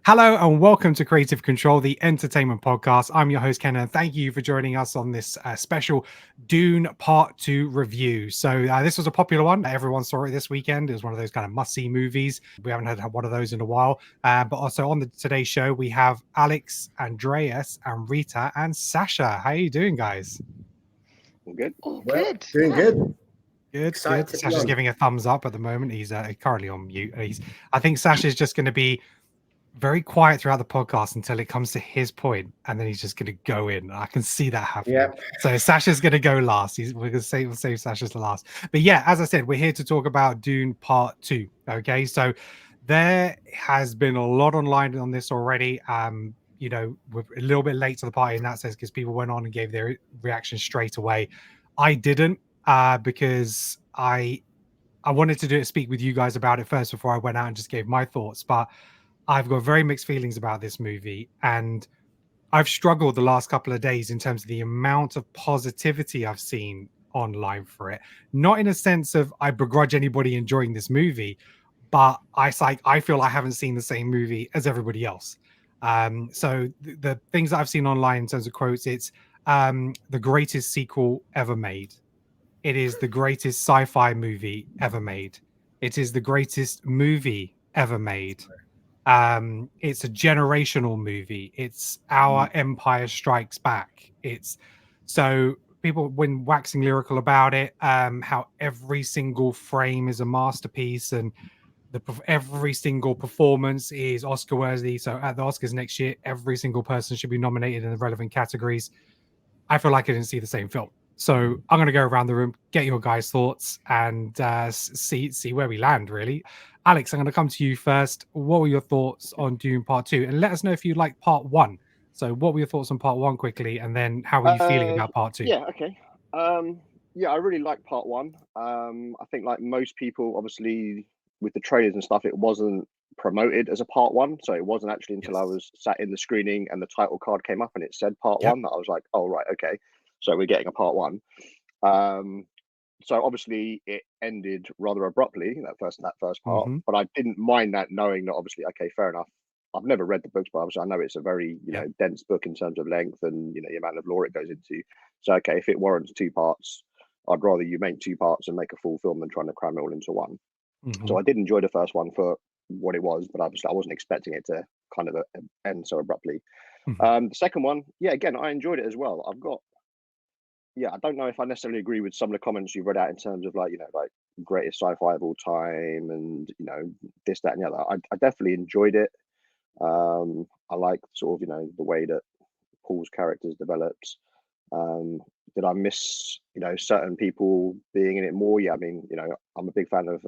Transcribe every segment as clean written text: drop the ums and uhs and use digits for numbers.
Hello and welcome to Creative Control, the entertainment podcast. I'm your host, Kenan. Thank you for joining us on this special Dune Part 2 review. So this was a popular one. Everyone saw it this weekend. It was one of those kind of must-see movies. We haven't had one of those in a while. But also on today's show, we have Alex, Andreas, Amrita, and Sacha. How are you doing, guys? All good. All Well, good. doing Yeah. good. Good, Excited good. to be Sasha's on. giving a thumbs up at the moment. He's currently on mute. I think Sasha's just going to be very quiet throughout the podcast until it comes to his point, and then he's just going to go in. I can see that happening. Yeah. So Sasha's going to go last. We're going to we'll save Sasha's the last. But yeah, as I said, we're here to talk about Dune Part 2. Okay, so there has been a lot online on this already. We're a little bit late to the party in that sense because people went on and gave their reaction straight away. I didn't because I wanted to speak with you guys about it first before I went out and just gave my thoughts. But I've got very mixed feelings about this movie, and I've struggled the last couple of days in terms of the amount of positivity I've seen online for it. Not in a sense of I begrudge anybody enjoying this movie, but I feel I haven't seen the same movie as everybody else. So the things that I've seen online in terms of quotes, it's the greatest sequel ever made. It is the greatest sci-fi movie ever made. It is the greatest movie ever made. It's a generational movie. It's our Empire Strikes Back. It's so people when waxing lyrical about it, how every single frame is a masterpiece and every single performance is Oscar worthy. So at the Oscars next year, every single person should be nominated in the relevant categories. I feel like I didn't see the same film. So I'm going to go around the room, get your guys' thoughts, and see where we land. Really, Alex, I'm going to come to you first. What were your thoughts on Dune Part 2? And let us know if you like Part 1. So, what were your thoughts on Part 1 quickly, and then how were you feeling about Part 2? Yeah. Okay. Yeah, I really liked part one. I think like most people, obviously with the trailers and stuff, it wasn't promoted as a part one, so it wasn't actually until I Yes. was sat in the screening and the title card came up and it said part Yep. one that I was like, oh right, okay, so we're getting a part one. Um, so obviously it ended rather abruptly that first part, Mm-hmm. but I didn't mind that, knowing that obviously, okay, fair enough. I've never read the books, but obviously I know it's a very Yep. dense book in terms of length and the amount of lore it goes into. So okay, if it warrants two parts, I'd rather you make two parts and make a full film than trying to cram it all into one. Mm-hmm. So I did enjoy the first one for what it was, but obviously I wasn't expecting it to kind of end so abruptly. Mm-hmm. The second one, yeah, again, I enjoyed it as well. I don't know if I necessarily agree with some of the comments you read out in terms of like greatest sci-fi of all time and this, that, and the other. I definitely enjoyed it. I like sort of the way that Paul's characters developed. Did I miss certain people being in it more? Yeah, I mean I'm a big fan of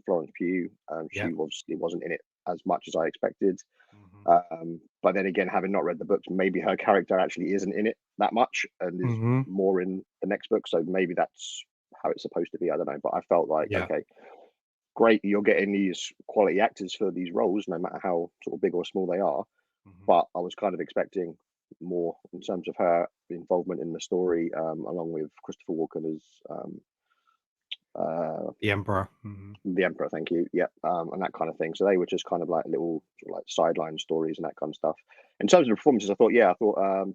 Florence Pugh. She Yep. obviously wasn't in it as much as I expected. Mm-hmm. But then again, having not read the books, maybe her character actually isn't in it that much and is Mm-hmm. more in the next book. So maybe that's how it's supposed to be. I don't know. But I felt like, Yeah. okay, great, you're getting these quality actors for these roles, no matter how sort of big or small they are. Mm-hmm. But I was kind of expecting more in terms of her involvement in the story, along with Christopher Walken as The Emperor. Mm-hmm. the Emperor, thank you. Yeah, and that kind of thing. So they were just kind of like little sort of like sideline stories and that kind of stuff. In terms of the performances, I thought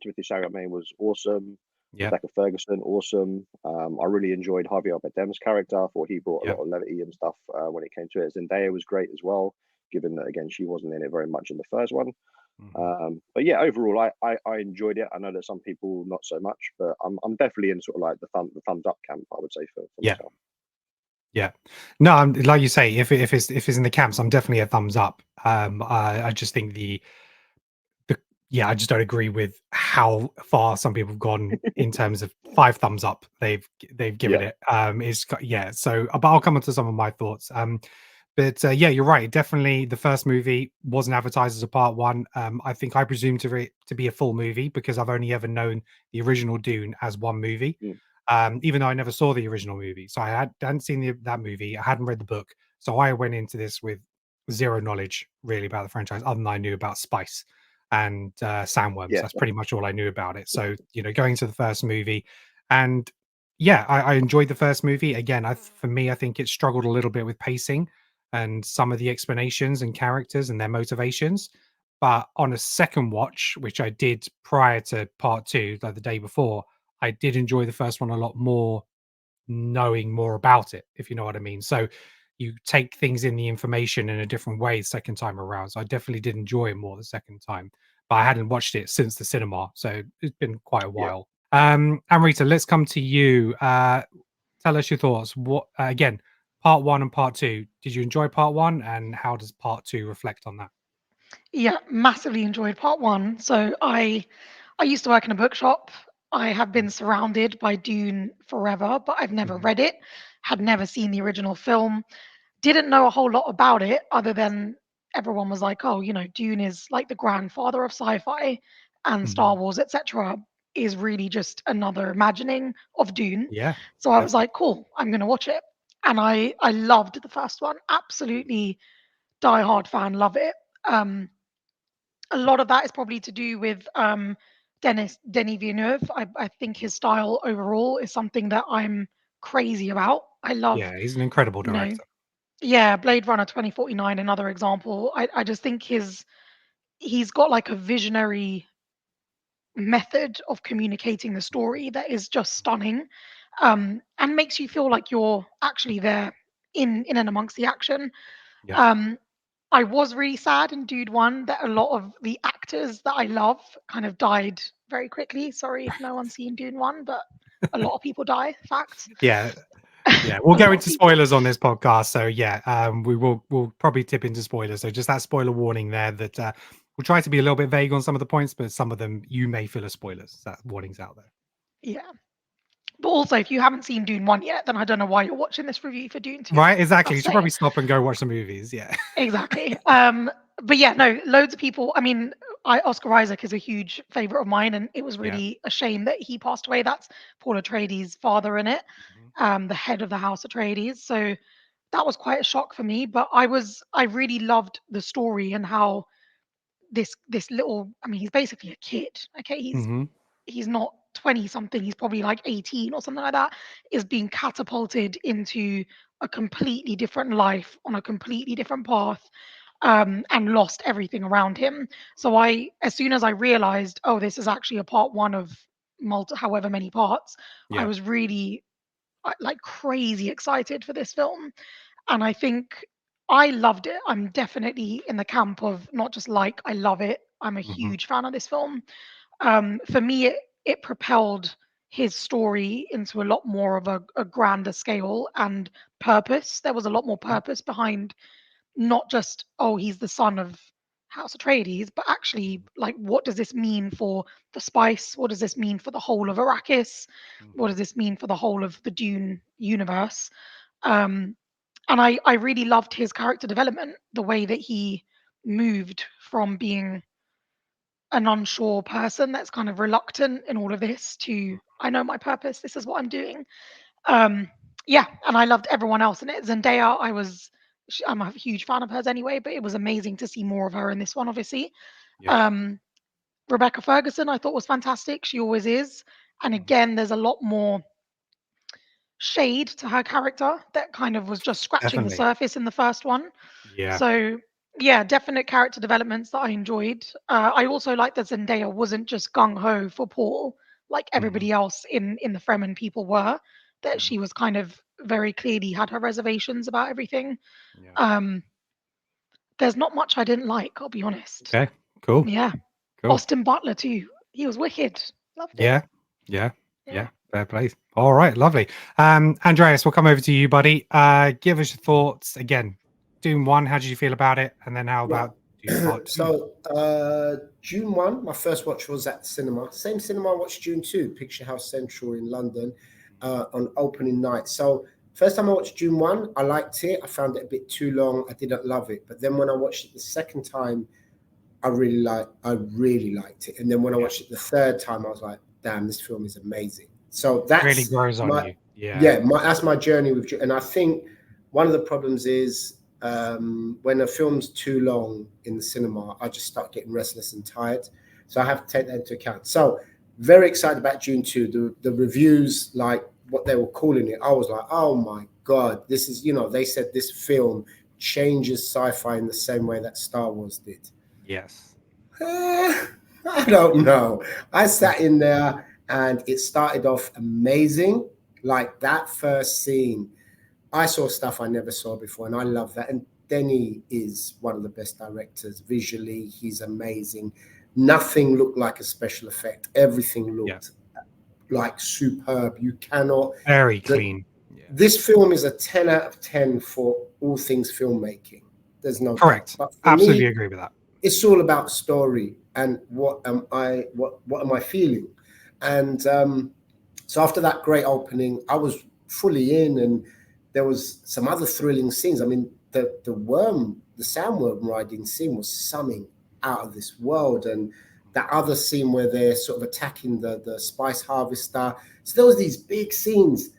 Timothy Chalamet was awesome. Yep. Rebecca Ferguson, awesome. I really enjoyed Javier Bardem's character. I thought he brought a Yep. lot of levity and stuff when it came to it. Zendaya was great as well, given that again she wasn't in it very much in the first one. Mm-hmm. But yeah, overall, I enjoyed it. I know that some people not so much, but I'm definitely in sort of like the thumbs up camp, I would say for Yeah. myself. Yeah, no, I'm like you say, if it's in the camps, I'm definitely a thumbs up. I just think I just don't agree with how far some people have gone in terms of 5 thumbs up they've given it. So but I'll come on to some of my thoughts. But you're right. Definitely, the first movie wasn't advertised as a part one. I think I presume to be a full movie because I've only ever known the original Dune as one movie. Even though I never saw the original movie, so I hadn't seen that movie. I hadn't read the book, so I went into this with zero knowledge really about the franchise, other than I knew about spice and sandworms. Yeah. That's pretty much all I knew about it. So going to the first movie, and I enjoyed the first movie. Again, for me, I think it struggled a little bit with pacing and some of the explanations and characters and their motivations. But on a second watch, which I did prior to part two, like the day before, I did enjoy the first one a lot more, knowing more about it, if you know what I mean. So you take things in the information in a different way the second time around. So I definitely did enjoy it more the second time. But I hadn't watched it since the cinema, so it's been quite a Yeah. while. Amrita, let's come to you. Tell us your thoughts. What again? Part one and part two. Did you enjoy part one, and how does part two reflect on that? Yeah, massively enjoyed part one. So I used to work in a bookshop. I have been surrounded by Dune forever, but I've never Mhm. read it, had never seen the original film, didn't know a whole lot about it other than everyone was like, oh, Dune is like the grandfather of sci-fi and Star Mhm. Wars, etc. is really just another imagining of Dune. Yeah, So I was definitely. like, cool, I'm gonna watch it. And I loved the first one. Absolutely die-hard fan, love it. Um, a lot of that is probably to do with Denis Villeneuve. I think his style overall is something that I'm crazy about. I love, Yeah, he's an incredible you know, director. yeah, Blade Runner 2049, another example. I just think he's got like a visionary method of communicating the story that is just stunning, and makes you feel like you're actually there in and amongst the action. Yeah. Um, I was really sad in Dude One that a lot of the actors that I love kind of died very quickly. Sorry if no one's seen Dune One, but a lot of people die. Fact, Yeah, yeah. We'll a go lot of into people. spoilers on this podcast. So yeah, we'll probably tip into spoilers. So just that spoiler warning there that we'll try to be a little bit vague on some of the points, but some of them you may feel as spoilers. That warning's out there. Yeah, but also if you haven't seen Dune One yet, then I don't know why you're watching this review for Dune Two. Right, exactly. You Just should saying. probably stop and go watch the movies. Yeah. Exactly. But yeah, no, loads of people. I mean, Oscar Isaac is a huge favorite of mine, and it was Yeah. really a shame that he passed away. That's Paul Atreides' father in it, Mhm. the head of the House Atreides. So that was quite a shock for me. But I really loved the story and how this little. I mean, he's basically a kid. Okay, Mhm. he's not 20 something, he's probably like 18 or something like that, is being catapulted into a completely different life on a completely different path, and lost everything around him. So as soon as I realized, oh, this is actually a part one of however many parts, I Yeah. was really like crazy excited for this film. And I think I loved it. I'm definitely in the camp of not just like, I love it. I'm a Mhm. huge fan of this film. For me, it propelled his story into a lot more of a grander scale and purpose. There was a lot more Mhm. purpose behind not just, oh, he's the son of House Atreides, but actually, like, what does this mean for the spice? What does this mean for the whole of Arrakis? What Mhm. does this mean for the whole of the Dune universe? Um, and I really loved his character development, the way that he moved from being an unsure person that's kind of reluctant in all of this to I know my purpose. This is what I'm doing. Um, yeah, and I loved everyone else in it. Zendaya, I'm a huge fan of hers anyway, but it was amazing to see more of her in this one. Obviously, Yeah. um, Rebecca Ferguson, I thought was fantastic. She always is. And Mhm. again, there's a lot more shade to her character that kind of was just scratching the Definitely. surface in the first one. Yeah. So yeah, definite character developments that I enjoyed. I also like that Zendaya wasn't just gung ho for Paul like Mhm. everybody else in the Fremen people were. That Mhm. she was kind of very clearly had her reservations about everything. Yeah. Um, there's not much I didn't like. I'll be honest. Okay. Cool. Yeah, Cool. Austin Butler too. He was wicked. Loved it. Yeah. Yeah. Yeah. Yeah. Fair play. All right. Lovely. Andreas, we'll come over to you, buddy. Give us your thoughts again. Doom one. How did you feel about it? And then how Right. about Doom part two? So June 1, my first watch was at the cinema. Same cinema I watched June 2, Picture House Central in London, on opening night. So first time I watched June 1, I liked it. I found it a bit too long. I didn't love it. But then when I watched it the second time, I really liked it. And then when I Yeah. watched it the third time, I was like, damn, this film is amazing. So Really that's grows on my you. Yeah. yeah, that's my journey with, and I think one of the problems is when a film's too long in the cinema, I just start getting restless and tired. So I have to take that into account. So very excited about June 2. The reviews, like what they were calling it, I was like, oh my God, this is, they said this film changes sci-fi in the same way that Star Wars did. Yes. I don't know. I sat in there and it started off amazing. Like that first scene, I saw stuff I never saw before, and I love that. And Denny is one of the best directors. Visually, he's amazing. Nothing looked like a special effect. Everything looked like superb. You cannot. Very clean. This film is a 10 out of 10 for all things filmmaking. There's no Correct. doubt. But for Absolutely me, agree with that. it's all about story and what am I feeling. And so after that great opening, I was fully in, and there was some other thrilling scenes. I mean, the sandworm riding scene was something out of this world, and that other scene where they're sort of attacking the spice harvester. So there was these big scenes,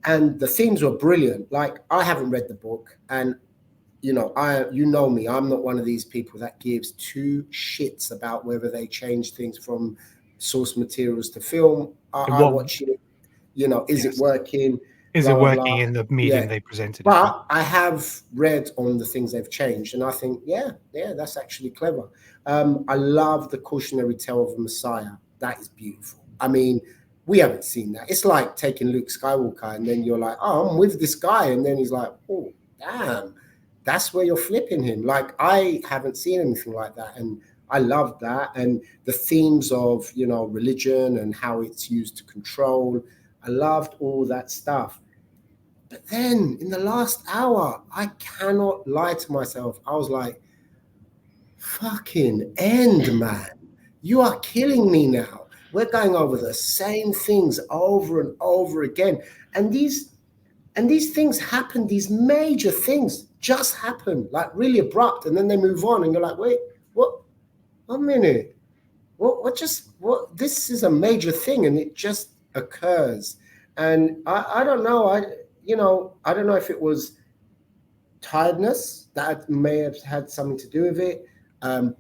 and the themes were brilliant. Like, I haven't read the book, and you know me, I'm not one of these people that gives two shits about whether they change things from source materials to film. I watch it, is it working? Is it working in the medium they presented? But I have read on the things they've changed, and I think, yeah, that's actually clever. I love the cautionary tale of the Messiah. That is beautiful. I mean, we haven't seen that. It's like taking Luke Skywalker, and then you're like, oh, I'm with this guy, and then he's like, oh, damn. That's where you're flipping him. Like, I haven't seen anything like that. And I love that. And the themes of, religion and how it's used to control. I loved all that stuff. But then in the last hour, I cannot lie to myself. I was like, fucking end, man. You are killing me now. We're going over the same things over and over again. And these things happen, these major things just happen, like really abrupt, and then they move on, and you're like, wait, what? 1 minute. What? This is a major thing, and it just occurs. And I don't know. I don't know if it was tiredness that may have had something to do with it. And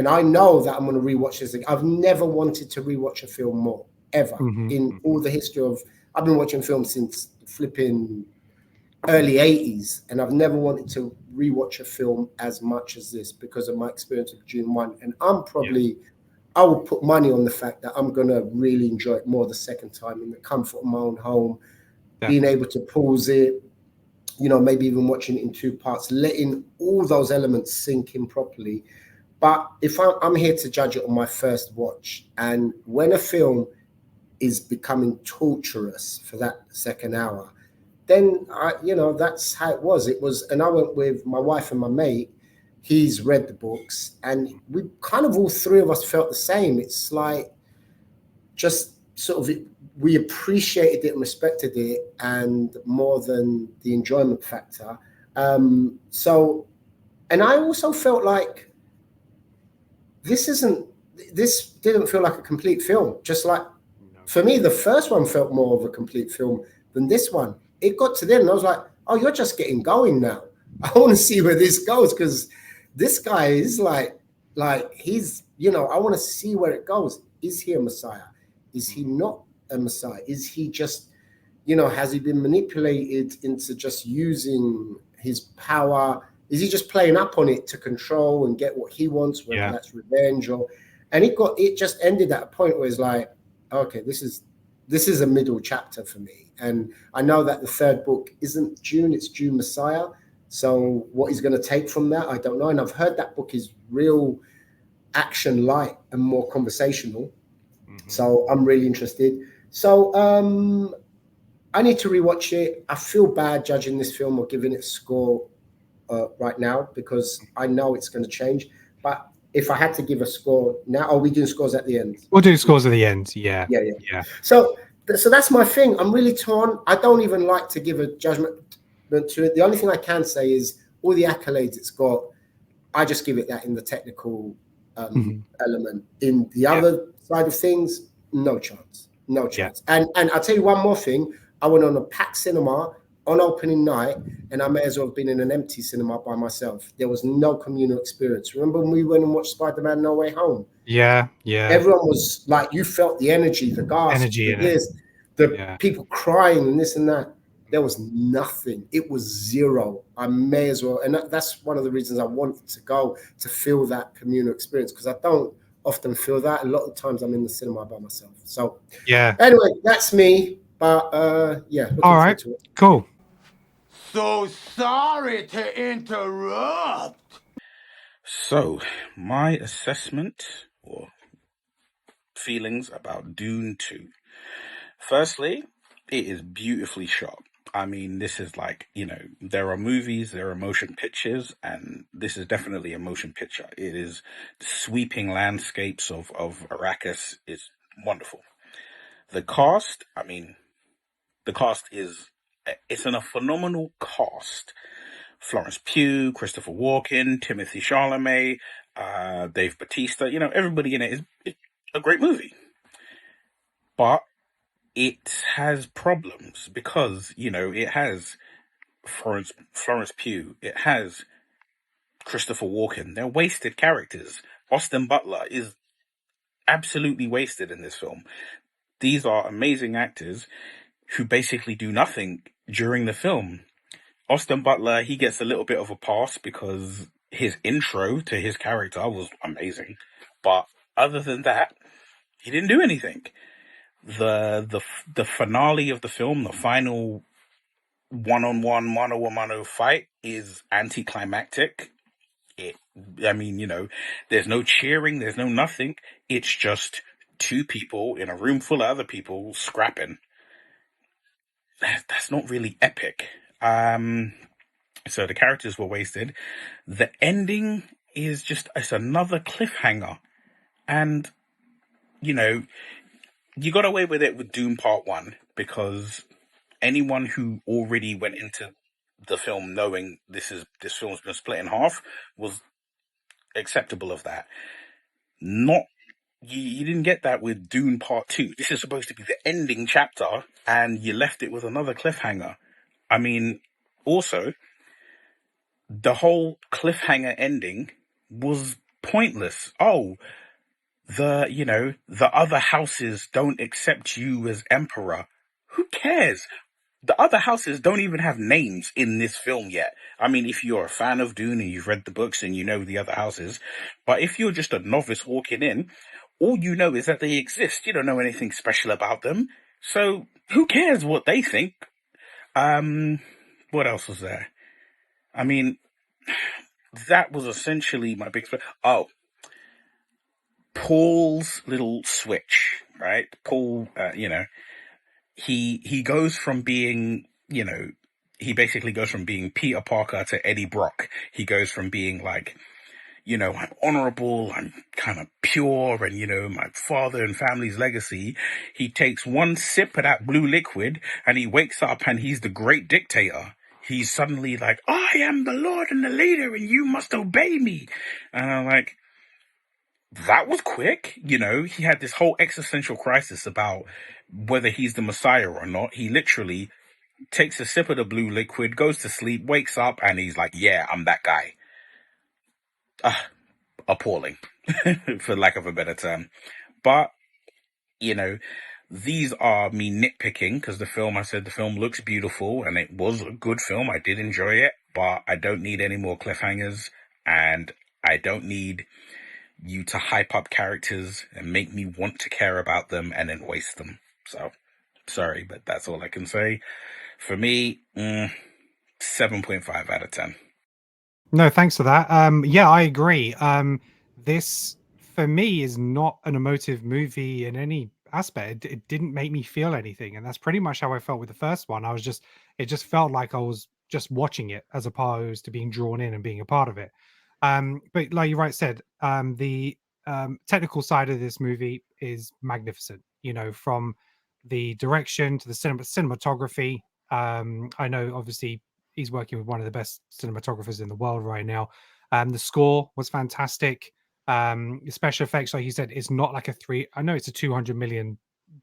I know that I'm going to rewatch this again. I've never wanted to rewatch a film more, ever, in all the history of. I've been watching films since flipping early 80s, and I've never wanted to rewatch a film as much as this because of my experience of Dune 1. And I will put money on the fact that I'm going to really enjoy it more the second time in the comfort of my own home, being able to pause it, maybe even watching it in two parts, letting all those elements sink in properly. But if I'm here to judge it on my first watch, and when a film is becoming torturous for that second hour, then that's how it was. And I went with my wife and my mate. He's read the books, and we kind of all three of us felt the same. It's like just sort of we appreciated it and respected it, and more than the enjoyment factor. And I also felt like this didn't feel like a complete film. Just like for me, the first one felt more of a complete film than this one. It got to then, and I was like, oh, you're just getting going now. I want to see where this goes, because this guy is like he's, I want to see where it goes. Is he a Messiah? Is he not a Messiah? Is he just, has he been manipulated into just using his power? Is he just playing up on it to control and get what he wants, whether that's revenge or, and it just ended at a point where it's like, okay, this is a middle chapter for me. And I know that the third book isn't Dune, it's Dune Messiah. So what he's going to take from that, I don't know. And I've heard that book is real action light and more conversational. So I'm really interested. So I need to rewatch it. I feel bad judging this film or giving it a score right now, because I know it's going to change. But if I had to give a score now, are we doing scores at the end? We'll do scores at the end. Yeah. So that's my thing. I'm really torn. I don't even like to give a judgment to it. The only thing I can say is all the accolades it's got, I just give it that in the technical element. In the other side of things, no chance. And I'll tell you one more thing. I went on a packed cinema on opening night, and I may as well have been in an empty cinema by myself. There was no communal experience. Remember when we went and watched Spider-Man No Way Home? Yeah. Everyone was like, you felt the energy, the gasp, the people crying and this and that. there was nothing. It was zero. I may as well, and that's one of the reasons I wanted to go, to feel that communal experience, because I don't often feel that. A lot of times I'm in the cinema by myself. So Yeah. anyway, that's me. But yeah, looking All forward right. to it. Cool. So sorry to interrupt. So, my assessment or feelings about Dune 2. Firstly, it is beautifully shot. I mean, this is like, there are movies, there are motion pictures, and this is definitely a motion picture. It is the sweeping landscapes of Arrakis is wonderful. The cast, it's a phenomenal cast. Florence Pugh, Christopher Walken, Timothy Chalamet, Dave Bautista, everybody in it is a great movie. But it has problems because, it has Florence Pugh, it has Christopher Walken. They're wasted characters. Austin Butler is absolutely wasted in this film. These are amazing actors who basically do nothing during the film. Austin Butler, he gets a little bit of a pass because his intro to his character was amazing. But other than that, he didn't do anything. The finale of the film, the final one-on-one, mano-a-mano fight is anticlimactic. There's no cheering, there's no nothing. It's just two people in a room full of other people scrapping. That's not really epic. So the characters were wasted. The ending is it's another cliffhanger. And, you got away with it with Dune Part 1 because anyone who already went into the film knowing this film's been split in half was acceptable of that. You didn't get that with Dune Part 2. This is supposed to be the ending chapter, and you left it with another cliffhanger. I mean, also, the whole cliffhanger ending was pointless. Oh, the other houses don't accept you as emperor. Who cares? The other houses don't even have names in this film yet. I mean, if you're a fan of Dune and you've read the books and you know the other houses, but if you're just a novice walking in, all you know is that they exist. You don't know anything special about them. So who cares what they think? What else was there? I mean, that was essentially my big... Paul's little switch, right? Paul, he goes from being, he basically goes from being Peter Parker to Eddie Brock. He goes from being like, I'm honorable, I'm kind of pure, and, my father and family's legacy. He takes one sip of that blue liquid and he wakes up and he's the great dictator. He's suddenly like, I am the Lord and the leader and you must obey me. And I'm like, that was quick. He had this whole existential crisis about whether he's the Messiah or not. He literally takes a sip of the blue liquid, goes to sleep, wakes up, and he's like, yeah, I'm that guy. Appalling, for lack of a better term. But, these are me nitpicking because the film looks beautiful and it was a good film. I did enjoy it, but I don't need any more cliffhangers and I don't need you to hype up characters and make me want to care about them and then waste them. So, sorry, but that's all I can say. For me, 7.5 out of 10. No, thanks for that. Yeah, I agree. This for me is not an emotive movie in any aspect. It didn't make me feel anything, and that's pretty much how I felt with the first one. It just felt like I was just watching it as opposed to being drawn in and being a part of it. But like you said, the technical side of this movie is magnificent. From the direction to the cinematography. I know, obviously, he's working with one of the best cinematographers in the world right now. The score was fantastic. The special effects, like you said, it's not like I know it's a 200 million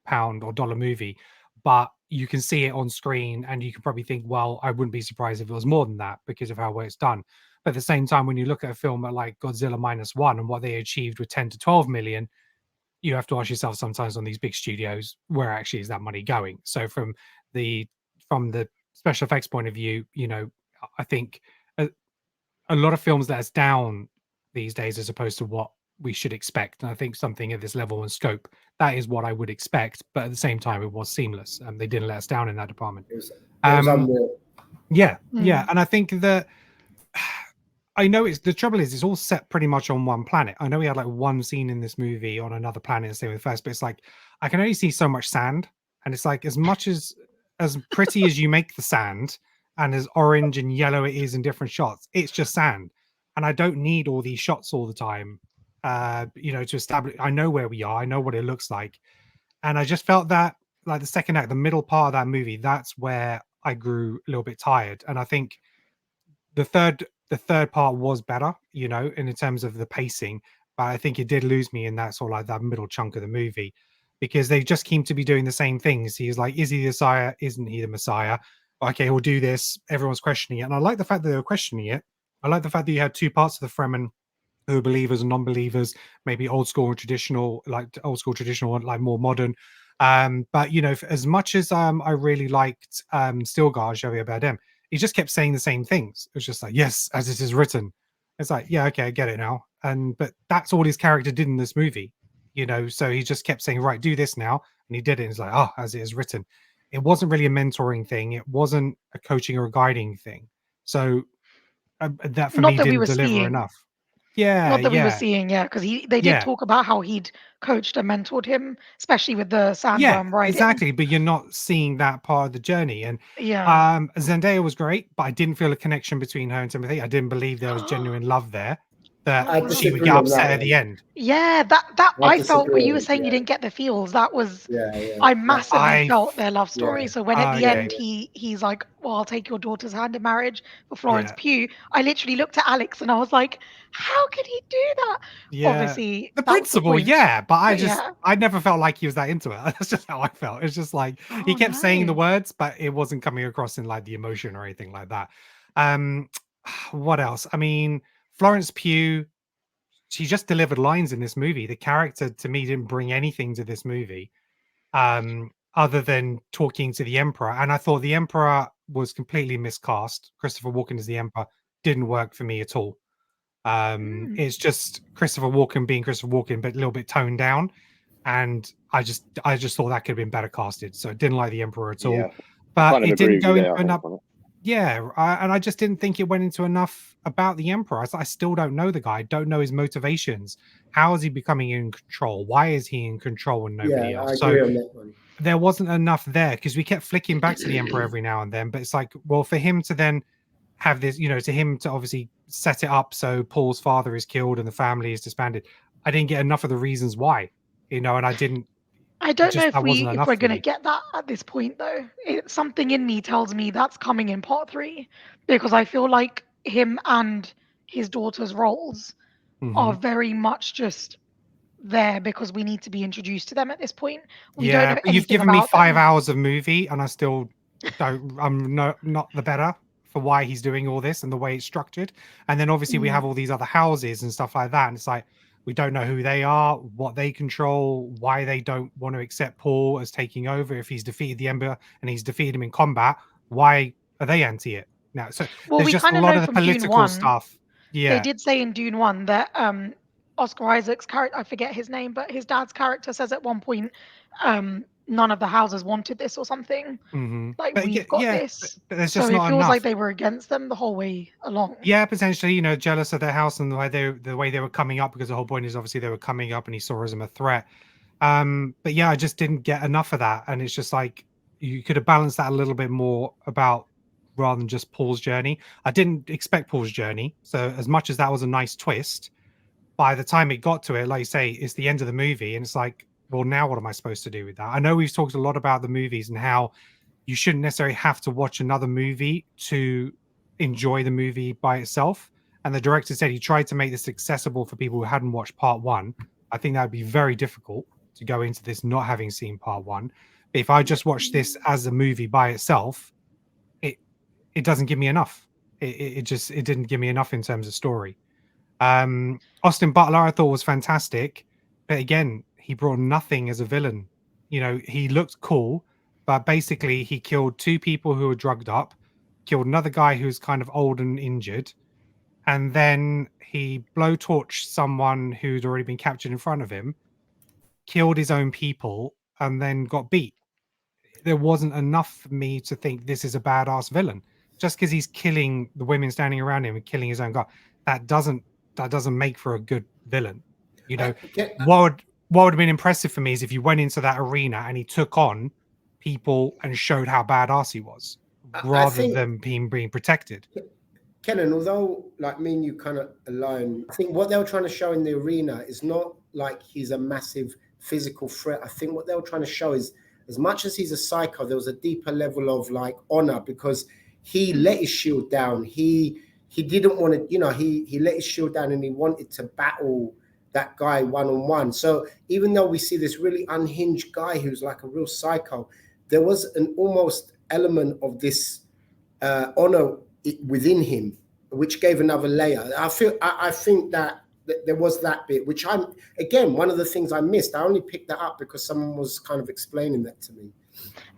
pound or dollar movie, but you can see it on screen and you can probably think, well, I wouldn't be surprised if it was more than that because of how well it's done. But at the same time, when you look at a film like Godzilla -1 and what they achieved with 10 to 12 million, you have to ask yourself sometimes on these big studios, where actually is that money going? So from the special effects point of view, you know, I think a lot of films let us down these days as opposed to what we should expect. And I think something at this level and scope, that is what I would expect. But at the same time, it was seamless, and they didn't let us down in that department. It was unreal. Yeah, Mm. and I think that I know it's the trouble is it's all set pretty much on one planet. I know we had like one scene in this movie on another planet, same with the first, but it's like I can only see so much sand, and it's like as much as pretty as you make the sand and as orange and yellow it is in different shots, it's just sand, and I don't need all these shots all the time. You know, to establish, I know where we are, I know what it looks like, and I just felt that like the second act, the middle part of that movie, that's where I grew a little bit tired, and I think the third part was better, you know, in terms of the pacing, but I think it did lose me in that sort of like that middle chunk of the movie because they just seem to be doing the same things. He's like, is he the Messiah? Isn't he the Messiah? Okay, we'll do this. Everyone's questioning it, and I like the fact that they were questioning it. I like the fact that you had two parts of the Fremen who are believers and non-believers, maybe old school and traditional, like old school traditional and like more modern. But you know, as much as I really liked Stilgar, Javier Bardem, he just kept saying the same things. It was just like, yes, as it is written. It's like, yeah, okay, I get it now. And but that's all his character did in this movie, you know. So he just kept saying, right, do this now, and he did it. And it's like, oh, as it is written. It wasn't really a mentoring thing. It wasn't a coaching or a guiding thing. So that for Not me that we didn't were deliver seeing. enough. Yeah, Not that we were yeah, seeing, yeah, because they did yeah. talk about how he'd coached and mentored him, especially with the Yeah, sandworm riding. exactly. But you're not seeing that part of the journey. And Yeah. Zendaya was great, but I didn't feel a connection between her and Timothy. I didn't believe there was genuine love there. That Oh, I wow. she would disagree get on that upset at the one. end. Yeah, that I I felt when disagree you were on saying you yeah. didn't get the feels, that was Yeah. I That's massively I felt their love story. yeah. So when at the Yeah. end he's like, well, I'll take your daughter's hand in marriage for Florence yeah, Pugh, I literally looked at Alex and I was like, how could he do that? yeah. Obviously, The that was the principal, point. yeah, but But yeah. I never felt like he was that into it. That's just how I felt. It's just like he Oh kept saying the no. words, but it wasn't coming across in like the emotion or anything like that. Um, what else? I mean, Florence Pugh, she just delivered lines in this movie. The character to me didn't bring anything to this movie other than talking to the Emperor. And I thought the Emperor was completely miscast. Christopher Walken as the Emperor didn't work for me at all. Mm. It's just Christopher Walken being Christopher Walken, but a little bit toned down. And I just thought that could have been better casted. So I didn't like the Emperor at all. Yeah, I But kind of it agree didn't with you go into there. I think enough. on it. Yeah, and I just didn't think it went into enough about the Emperor. I still don't know the guy. I don't know his motivations. How is he becoming in control? Why is he in control and nobody Yeah, I else? So agree on that one. there wasn't enough there because we kept flicking back to the Emperor every now and then. But it's like, well, for him to then have this, you know, to him to obviously set it up so Paul's father is killed and the family is disbanded. I didn't get enough of the reasons why, you know, and I didn't. I don't know Just that wasn't if enough we're for gonna me. get that at this point though. Something in me tells me that's coming in part three, because I feel like him and his daughter's roles are Hmm. very much just there because we need to be introduced to them at this point. We don't Yeah, know but you've anything given me about 5 hours of movie, and I still don't. I'm not the better for why he's doing all this and the way it's structured. And then obviously we have them. all these other houses and stuff like that, and it's like we don't know who they are, what they control, why they don't want to accept Paul as taking over. If he's defeated the Emperor and he's defeated him in combat, why are they anti it now? So Well, there's we just a kind of lot know of the from Dune political 1, stuff. they Yeah. did say in Dune 1 that Oscar Isaac's character, I forget his name, but his dad's character says at one point, none of the houses wanted this or something. Like, But we've got yeah, this. but there's So just it not feels like enough. they were against them the whole way along. Yeah, potentially, you know, jealous of their house and the way they were coming up, because the whole point is obviously they were coming up and he saw us as a threat. But yeah, I just didn't get enough of that. And it's just like you could have balanced that a little bit more about rather than just Paul's journey. I didn't expect Paul's journey. So as much as that was a nice twist, by the time it got to it, like you say, it's the end of the movie, and it's like, well, now what am I supposed to do with that? I know we've talked a lot about the movies and how you shouldn't necessarily have to watch another movie to enjoy the movie by itself. And the director said he tried to make this accessible for people who hadn't watched part one. I think that would be very difficult to go into this not having seen part one. But if I just watch this as a movie by itself, it it doesn't give me enough. It didn't give me enough in terms of story. Austin Butler, I thought was fantastic, but again, he brought nothing as a villain. You know, he looked cool, but basically he killed 2 people who were drugged up, killed another guy who's kind of old and injured, and then he blowtorched someone who'd already been captured in front of him, killed his own people, and then got beat. There wasn't enough for me to think this is a badass villain. Just because he's killing the women standing around him and killing his own guy, that doesn't make for a good villain. You know, what would have been impressive for me is if you went into that arena and he took on people and showed how badass he was, rather than being protected. Kenan, although like me and you kind of align, I think what they were trying to show in the arena is not like he's a massive physical threat. I think what they were trying to show is, as much as he's a psycho, there was a deeper level of like honor, because he let his shield down. He didn't want to, he let his shield down and he wanted to battle that guy one-on-one. So even though we see this really unhinged guy who's like a real psycho, there was an almost element of this honor within him, which gave another layer. I think that there was that bit, which again, one of the things I missed. I only picked that up because someone was kind of explaining that to me.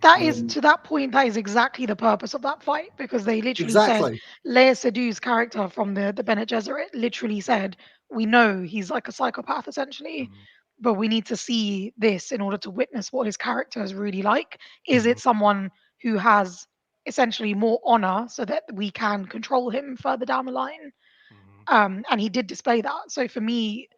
That is, to that point, that is exactly the purpose of that fight, because they literally said, Leia Sedu's character from the Bene Gesserit literally said, we know he's like a psychopath essentially, but we need to see this in order to witness what his character is really like. Is it someone who has essentially more honor so that we can control him further down the line? And he did display that. So for me,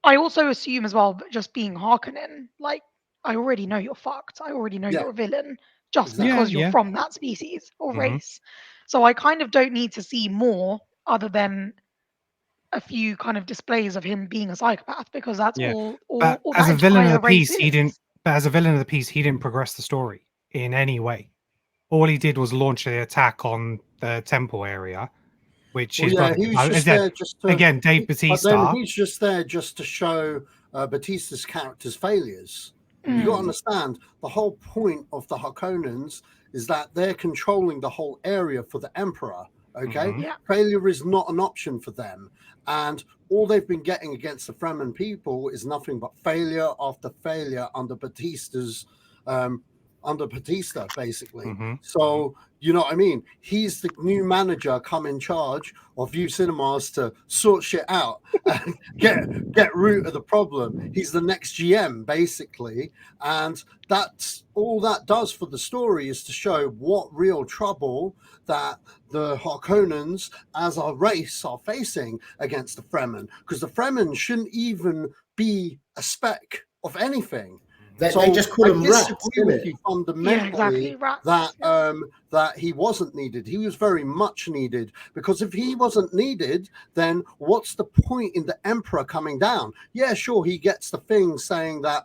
I also assume as well, just being Harkonnen, like, I already know you're fucked. I already know you're a villain just because you're from that species or race. So I kind of don't need to see more other than a few kind of displays of him being a psychopath, because that's all as that a villain of entire the piece, race he is. didn't. But as a villain of the piece, he didn't progress the story in any way. All he did was launch the attack on the temple area, which is he was just there just to, again Dave Bautista. But then he's just there just to show Bautista's character's failures. You got to understand, the whole point of the Harkonnens is that they're controlling the whole area for the Emperor. Okay, failure is not an option for them, and all they've been getting against the Fremen people is nothing but failure after failure under Bautista's under Bautista, basically. So, you know what I mean? He's the new manager come in charge of View Cinemas to sort shit out and get root of the problem. He's the next GM, basically. And that's all that does for the story, is to show what real trouble that the Harkonnens as a race are facing against the Fremen. Because the Fremen shouldn't even be a speck of anything. They just call him rats, with you fundamentally that he wasn't needed. He was very much needed, because if he wasn't needed, then what's the point in the Emperor coming down? Yeah, sure, he gets the thing saying that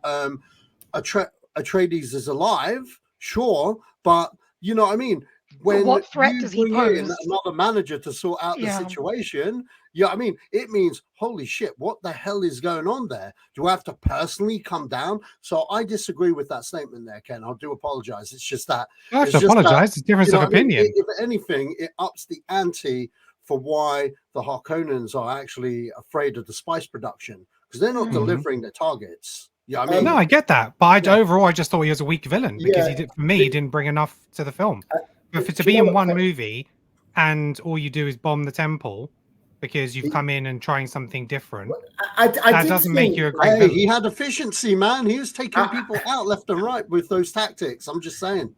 Atreides is alive, sure, but you know what I mean? When what threat you does he bring in pose? another manager to sort out the situation, I mean, it means, holy shit, what the hell is going on there? Do I have to personally come down? So I disagree with that statement there, Ken. I do apologize. It's just that. I have to apologize. It's difference of opinion. If anything, it ups the ante for why the Harkonnens are actually afraid of the spice production, because they're not delivering their targets. Yeah, I mean, no, I get that, but overall, I just thought he was a weak villain, because for me, he didn't bring enough to the film. But to be in one movie and all you do is bomb the temple because you've come in and trying something different, that doesn't make you a great villain. He had efficiency, man. He was taking people out left and right with those tactics. I'm just saying.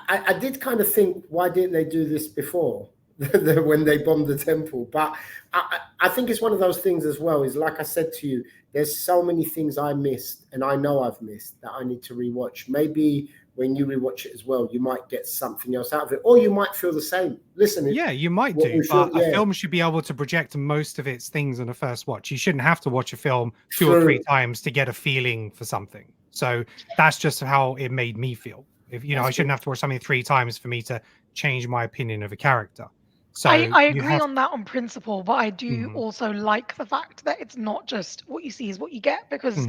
I did kind of think, why didn't they do this before when they bombed the temple? But I think it's one of those things as well, is like I said to you, there's so many things I missed, and I know I've missed, that I need to rewatch. Maybe when you rewatch it as well, you might get something else out of it, or you might feel the same. Listen, you might do, but a film should be able to project most of its things on a first watch. You shouldn't have to watch a film 2 or 3 times to get a feeling for something. So that's just how it made me feel. If I shouldn't have to watch something 3 times for me to change my opinion of a character. So I agree on that on principle, but I do also like the fact that it's not just what you see is what you get, because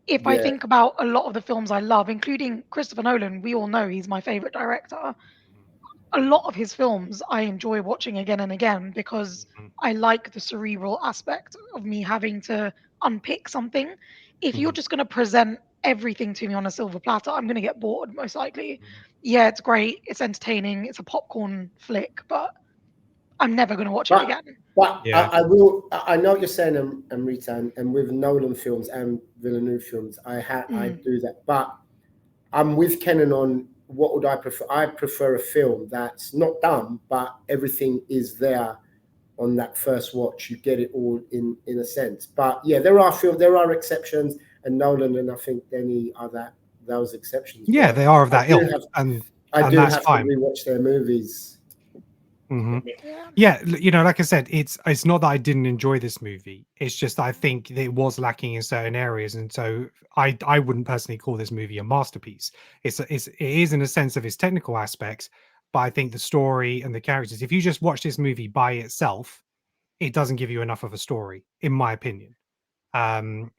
if I think about a lot of the films I love, including Christopher Nolan, we all know he's my favorite director. A lot of his films I enjoy watching again and again, because I like the cerebral aspect of me having to unpick something. If you're just going to present everything to me on a silver platter, I'm going to get bored most likely. Yeah, it's great, it's entertaining, it's a popcorn flick, but I'm never going to watch it But again. Yeah. I will. I know what you're saying, Amrita, and with Nolan films and Villeneuve films, I do that. But I'm with Kenan on what would I prefer. I prefer a film that's not done, but everything is there on that first watch. You get it all in a sense. But yeah, there are exceptions, and Nolan and I think Denny are those exceptions. Yeah, But they are of that I do ilk, have and to that's fine. rewatch their movies. Yeah. Yeah, like I said, it's not that I didn't enjoy this movie. It's just I think it was lacking in certain areas, and so I wouldn't personally call this movie a masterpiece. It is in a sense of its technical aspects, but I think the story and the characters. If you just watch this movie by itself, it doesn't give you enough of a story, in my opinion. And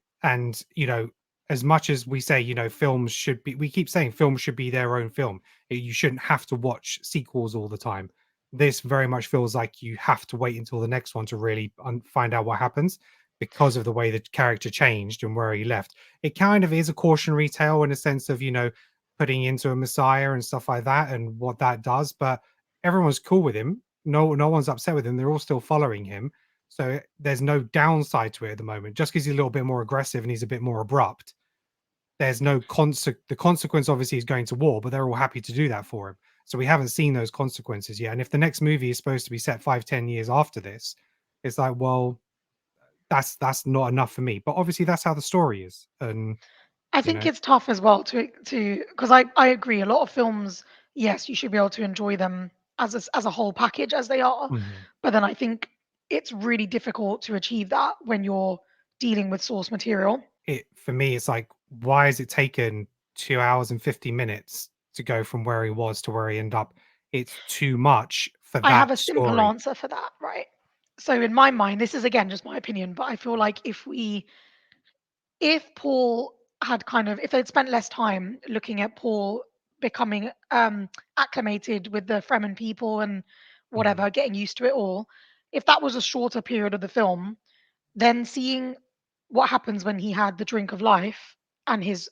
as much as we say, films should be, we keep saying films should be their own film. You shouldn't have to watch sequels all the time. This very much feels like you have to wait until the next one to really find out what happens because of the way the character changed and where he left. It kind of is a cautionary tale in a sense of, putting into a messiah and stuff like that and what that does, but everyone's cool with him. No one's upset with him. They're all still following him. So there's no downside to it at the moment. Just because he's a little bit more aggressive and he's a bit more abrupt, there's no the consequence. Obviously, he's going to war, but they're all happy to do that for him. So we haven't seen those consequences yet. And if the next movie is supposed to be set 5-10 years after this, it's like, well, that's not enough for me. But obviously, that's how the story is. And I think it's tough as well to because I agree. A lot of films, yes, you should be able to enjoy them as a whole package as they are, but then I think it's really difficult to achieve that when you're dealing with source material. for me, it's like, why has it taken 2 hours and 50 minutes to go from where he was to where he ended up? It's too much for I have that a simple story. answer for that, right? So in my mind, this is again just my opinion, but I feel like if Paul had if they'd spent less time looking at Paul becoming acclimated with the Fremen people and whatever, getting used to it all, if that was a shorter period of the film, then seeing what happens when he had the drink of life and his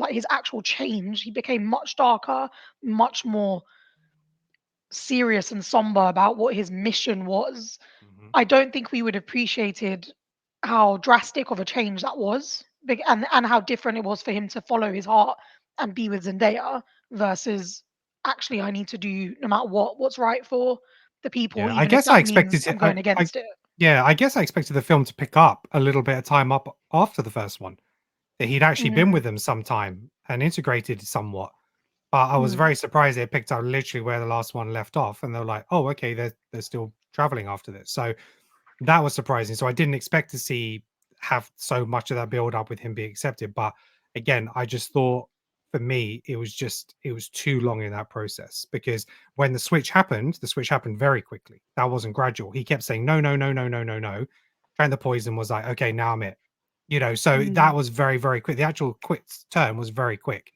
his actual change, he became much darker, much more serious and somber about what his mission was. I don't think we would have appreciated how drastic of a change that was, and how different it was for him to follow his heart and be with Zendaya versus actually I need to do no matter what's right for the people, Yeah, I even if guess I that expected means I'm it. going against it. Yeah, I guess I expected the film to pick up a little bit of time up after the first one. That he'd actually been with them some time and integrated somewhat. But I was very surprised they picked up literally where the last one left off, and they're like, "Oh, okay, they're still traveling after this." So that was surprising. So I didn't expect to have so much of that build up with him being accepted. But again, I just thought for me it was too long in that process, because when the switch happened very quickly. That wasn't gradual. He kept saying no, no, no, no, no, no, no. And the poison was like, okay, now I'm it. So that was very, very quick. The actual quick turn was very quick.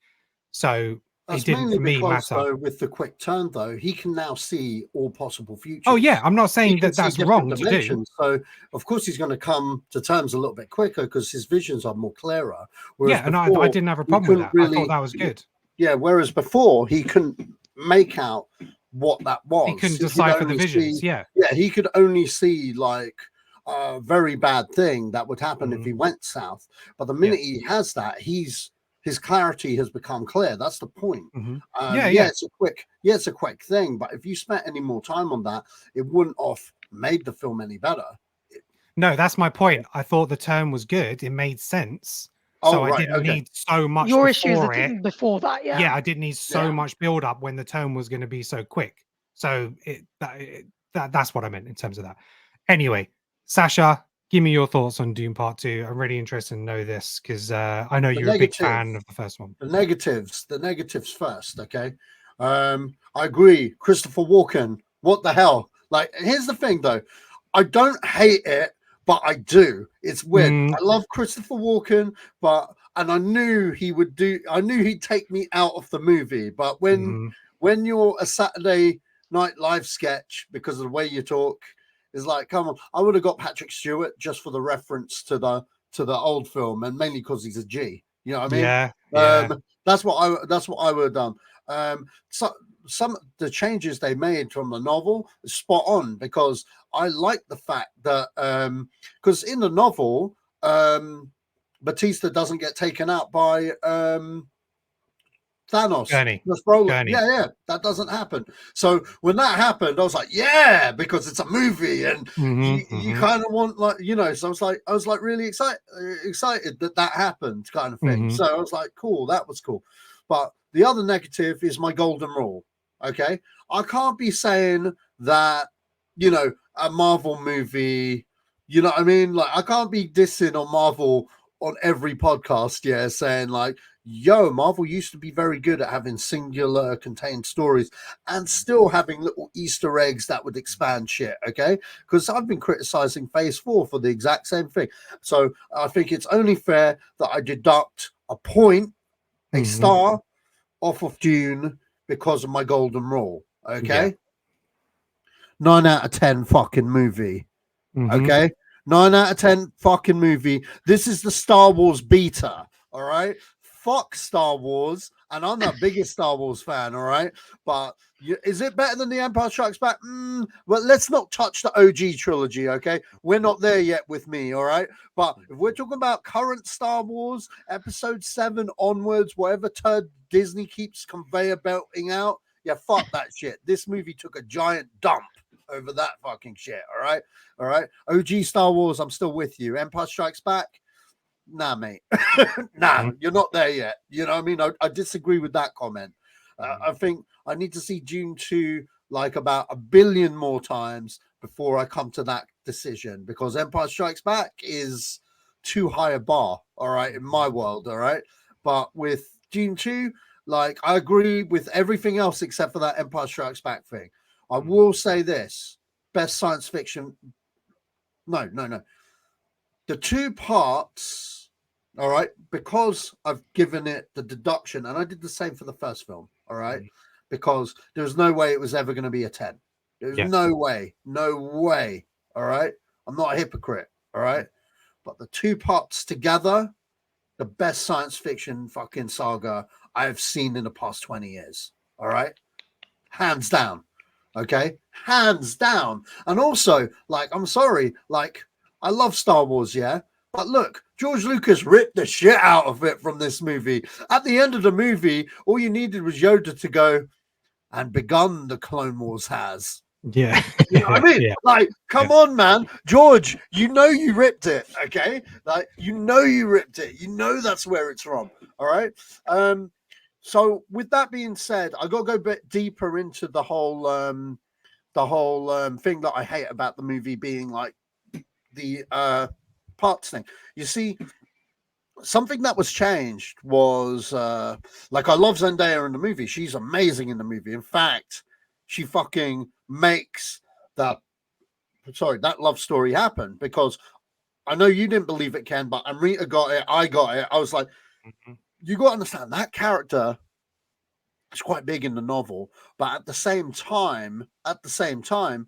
So That's it didn't mainly for me because, matter. though, with the quick turn, though, he can now see all possible futures. Oh yeah, I'm not He saying can that see that's different wrong to do. dimensions. So, of course, he's going to come to terms a little bit quicker because his visions are more clearer. Whereas Yeah, and I before, didn't have a he problem with couldn't that. I thought that was good. Yeah, whereas before, he couldn't make out what that was. He couldn't could decipher the only visions. see- Yeah. Yeah, he could only see like a very bad thing that would happen if Mhm. he went south. But the minute he has that, his clarity has become clear. That's the point. Mhm. It's a quick thing, but if you spent any more time on that, it wouldn't have made the film any better. No, that's my point. I thought the turn was good. It made sense. So I didn't need so much Your issue is the before it. thing before that, Yeah, I didn't need so Yeah. much build up when the turn was going to be so quick. So that's what I meant in terms of that. Anyway, Sacha, give me your thoughts on Dune Part 2. I'm really interested to know this because I know you're a big fan of the first one. The negatives first, okay? I agree. Christopher Walken, what the hell? Like, here's the thing though. I don't hate it, but I do. It's weird. I love Christopher Walken, and I knew he'd take me out of the movie. But when you're a Saturday Night Live sketch, because of the way you talk, is like, come on, I would have got Patrick Stewart just for the reference to the old film, and mainly because he's a G. You know what I mean? Yeah. That's what I would have done. So some of the changes they made from the novel is spot on, because I like the fact that because in the novel, Batista doesn't get taken out by Thanos. Gurney. Yeah, that doesn't happen. So when that happened, I was like, yeah, because it's a movie, and you kind of want, like, you know. So I was like really excited that happened, kind of thing. So I was like, cool, that was cool. But the other negative is my golden rule. Okay, I can't be saying that, you know, a Marvel movie. You know what I mean? Like, I can't be dissing on Marvel on every podcast, yeah, saying like, yo, Marvel used to be very good at having singular contained stories and still having little Easter eggs that would expand shit, okay? Because I've been criticizing Phase 4 for the exact same thing. So I think it's only fair that I deduct a point, a star off of Dune because of my golden rule, okay? Yeah. 9 out of 10 fucking movie, okay? 9 out of 10 fucking movie. This is the Star Wars beta, all right? Fuck Star Wars, and I'm the biggest Star Wars fan, all right? But is it better than The Empire Strikes Back? Well, let's not touch the OG trilogy, okay? We're not there yet with me, all right? But if we're talking about current Star Wars, Episode 7 onwards, whatever turd Disney keeps conveyor belting out, yeah, fuck that shit. This movie took a giant dump over that fucking shit, all right? All right? OG Star Wars, I'm still with you. Empire Strikes Back? Nah, mate. Nah, you're not there yet. You know what I mean? I disagree with that comment. I think I need to see Dune 2 like about 1 billion more times before I come to that decision, because Empire Strikes Back is too high a bar, all right, in my world, all right? But with Dune 2, like, I agree with everything else except for that Empire Strikes Back thing. I will say this: best science fiction. No. The two parts, all right, because I've given it the deduction, and I did the same for the first film, all right, because there was no way it was ever going to be a 10. There's no way, all right? I'm not a hypocrite, all right? But the two parts together, the best science fiction fucking saga I've seen in the past 20 years, all right? Hands down, okay? Hands down. And also, like, I'm sorry, like, I love Star Wars, yeah? But look, George Lucas ripped the shit out of it from this movie. At the end of the movie, all you needed was Yoda to go, and begun the Clone Wars has. Yeah. You know what I mean? Like, come on, man. George, you know you ripped it, okay? Like, you know you ripped it. You know that's where it's from, all right? So with that being said, I got to go a bit deeper into the whole thing that I hate about the movie being like the parts thing. You see, something that was changed was like, I love Zendaya in the movie. She's amazing in the movie. In fact, she fucking makes that love story happen, because I know you didn't believe it, Ken, but Amrita got it. I got it. I was like, you got to understand that character is quite big in the novel, but at the same time, at the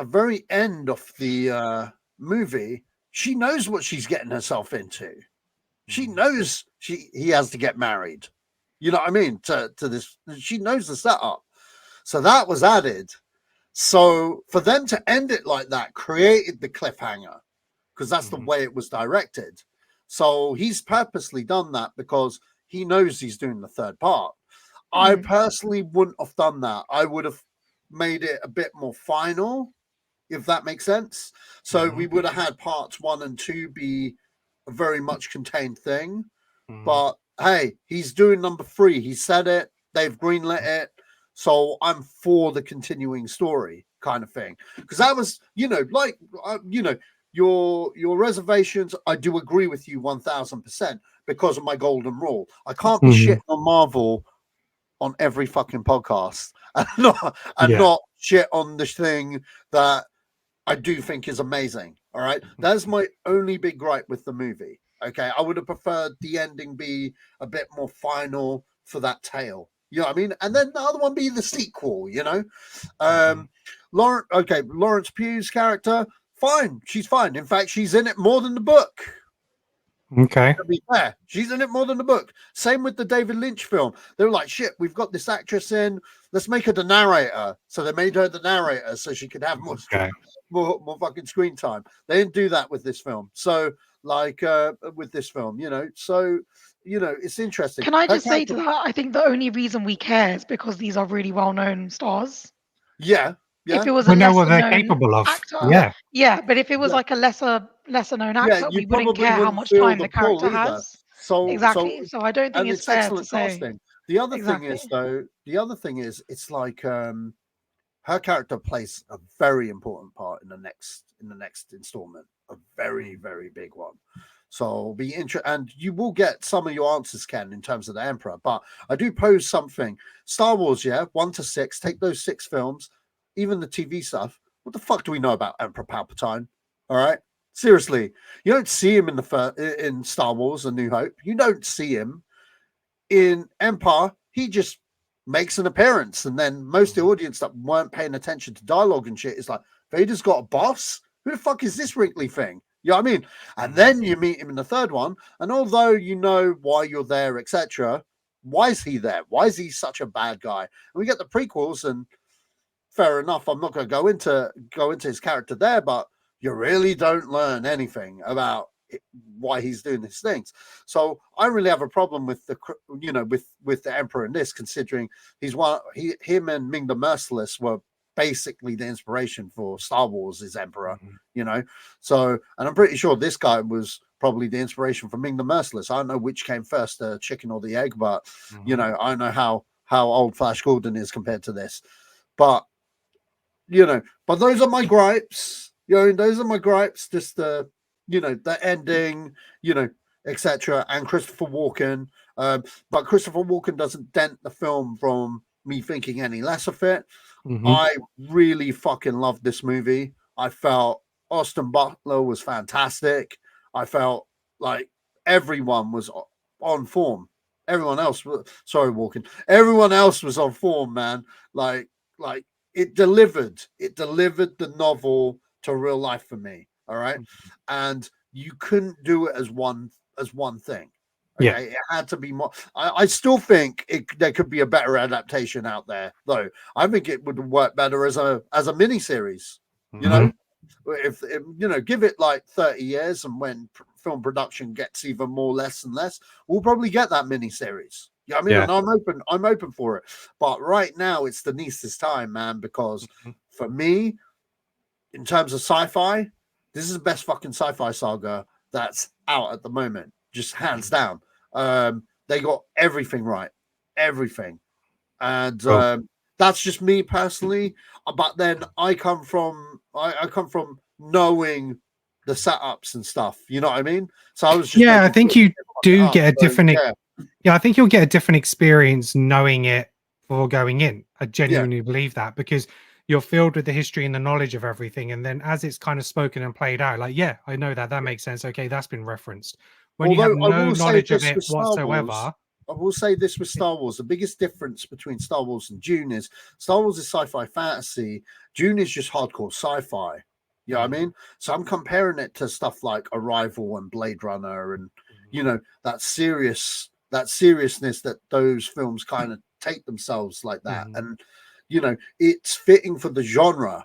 very end of the movie, she knows what she's getting herself into. She knows he has to get married. You know what I mean? To this, she knows the setup. So that was added. So for them to end it like that created the cliffhanger, because that's the way it was directed. So he's purposely done that because he knows he's doing the third part. I personally wouldn't have done that. I would have made it a bit more final, if that makes sense. So we would have had parts 1 and 2 be a very much contained thing. But hey, he's doing number 3. He said it. They've greenlit it. So I'm for the continuing story kind of thing. Because that was, like, your reservations, I do agree with you 1000% because of my golden rule. I can't be shitting on Marvel on every fucking podcast and not shit on this thing that I do think is amazing. All right. That's my only big gripe with the movie. Okay. I would have preferred the ending be a bit more final for that tale. You know what I mean? And then the other one be the sequel, Lawrence Pugh's character, fine. She's fine. In fact, she's in it more than the book. Okay. To be fair, she's in it more than the book. Same with the David Lynch film. They were like, shit, we've got this actress in. Let's make her the narrator. So they made her the narrator so she could have more more fucking screen time. They didn't do that with this film. So, like, with this film, so, it's interesting. Can I just say to that, I think the only reason we care is because these are really well-known stars. Yeah. If it was a We know what lesser they're known capable of. actor, Yeah. but if it was like a lesser known actor, you we wouldn't probably care how wouldn't much feel time the the pull character either. has. So Exactly. So I don't think and it's it's fair to excellent say. casting. The other thing Exactly. is, though, it's like her character plays a very important part in the next installment, a very, very big one. So be interested, and you will get some of your answers, Ken, in terms of the Emperor. But I do pose something: Star Wars, 1 to 6. Take those 6 films, even the TV stuff. What the fuck do we know about Emperor Palpatine? All right, seriously, you don't see him in Star Wars: A New Hope. You don't see him in Empire. He just makes an appearance, and then most of the audience that weren't paying attention to dialogue and shit is like, Vader's got a boss? Who the fuck is this wrinkly thing? You know what I mean? And then you meet him in the third one, and although you know why you're there, etc., why is he there? Why is he such a bad guy? And we get the prequels, and fair enough, I'm not going to go into his character there, but you really don't learn anything about why he's doing these things. So I really have a problem with with the Emperor in this, considering him and Ming the Merciless were basically the inspiration for Star Wars as Emperor. So, and I'm pretty sure this guy was probably the inspiration for Ming the Merciless. I don't know which came first, the chicken or the egg, but I don't know how old Flash Gordon is compared to this, but but those are my gripes. Those are my gripes. Just the ending, etc. And Christopher Walken. But Christopher Walken doesn't dent the film from me thinking any less of it. I really fucking loved this movie. I felt Austin Butler was fantastic. I felt like everyone was on form. Everyone else was Walken. Everyone else was on form, man. Like it delivered. It delivered the novel to real life for me. All right. And you couldn't do it as one thing. Okay? It had to be more. I still think there could be a better adaptation out there, though. I think it would work better as a mini series. If give it like 30 years, and when film production gets even more less and less, we'll probably get that mini series. I mean, and I'm open for it. But right now, it's the Niece's time, man, because for me, in terms of sci-fi, this is the best fucking sci-fi saga that's out at the moment, just hands down. They got everything right, everything, and that's just me personally. But then I come from knowing the setups and stuff. You know what I mean? So I was just I think you do get a different. I think you'll get a different experience knowing it before going in. I genuinely believe that, because you're filled with the history and the knowledge of everything, and then as it's kind of spoken and played out, like, I know that makes sense. Okay, that's been referenced. When you have no knowledge of it whatsoever. I will say this with Star Wars: the biggest difference between Star Wars and Dune is Star Wars is sci-fi fantasy. Dune is just hardcore sci-fi. You know what I mean? So I'm comparing it to stuff like Arrival and Blade Runner, and that seriousness that those films kind of take themselves like that. And it's fitting for the genre.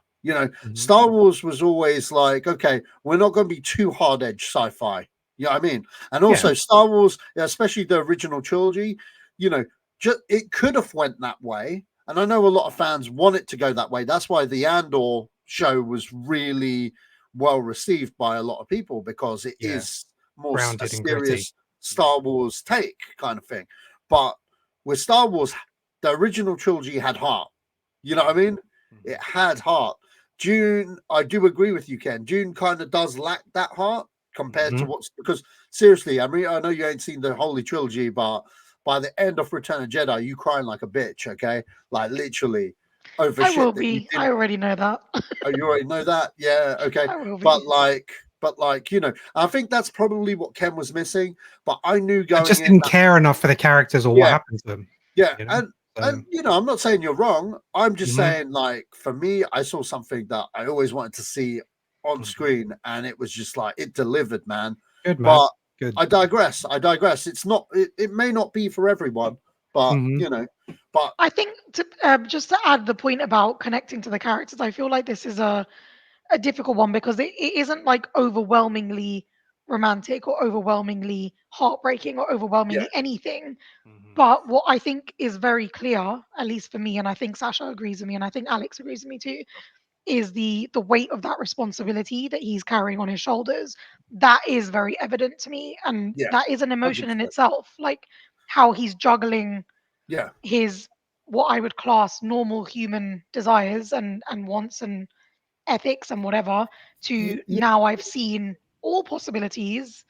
Star Wars was always like, okay, we're not going to be too hard-edged sci-fi. You know what I mean? And also Star Wars, especially the original trilogy, it could have went that way. And I know a lot of fans want it to go that way. That's why the Andor show was really well received by a lot of people, because it is more a serious Star Wars take kind of thing. But with Star Wars, the original trilogy had heart. You know what I mean? It had heart. Dune, I do agree with you, Ken. Dune kind of does lack that heart compared to because seriously, I mean, I know you ain't seen the Holy Trilogy, but by the end of Return of Jedi, you crying like a bitch, okay? Like literally over I shit. will be. I already know that. Oh, you already know that? Yeah, okay. I will be. But I think that's probably what Ken was missing. But I knew going I just in didn't care enough for the characters or what happened to them. Yeah, and I'm not saying you're wrong. I'm just saying, like, for me, I saw something that I always wanted to see on screen, and it was just like, it delivered, man. Good, man. Good. I digress. It's not. It may not be for everyone, but Mhm. But I think just to add the point about connecting to the characters, I feel like this is a difficult one because it isn't like overwhelmingly romantic or overwhelmingly heartbreaking or overwhelmingly anything. Mhm. But what I think is very clear, at least for me, and I think Sasha agrees with me, and I think Alex agrees with me too, is the weight of that responsibility that he's carrying on his shoulders. That is very evident to me, and yeah, that is an emotion in 100%. itself. Like how he's juggling Yeah, his what I would class normal human desires and wants and ethics and whatever to Yeah, now I've seen all possibilities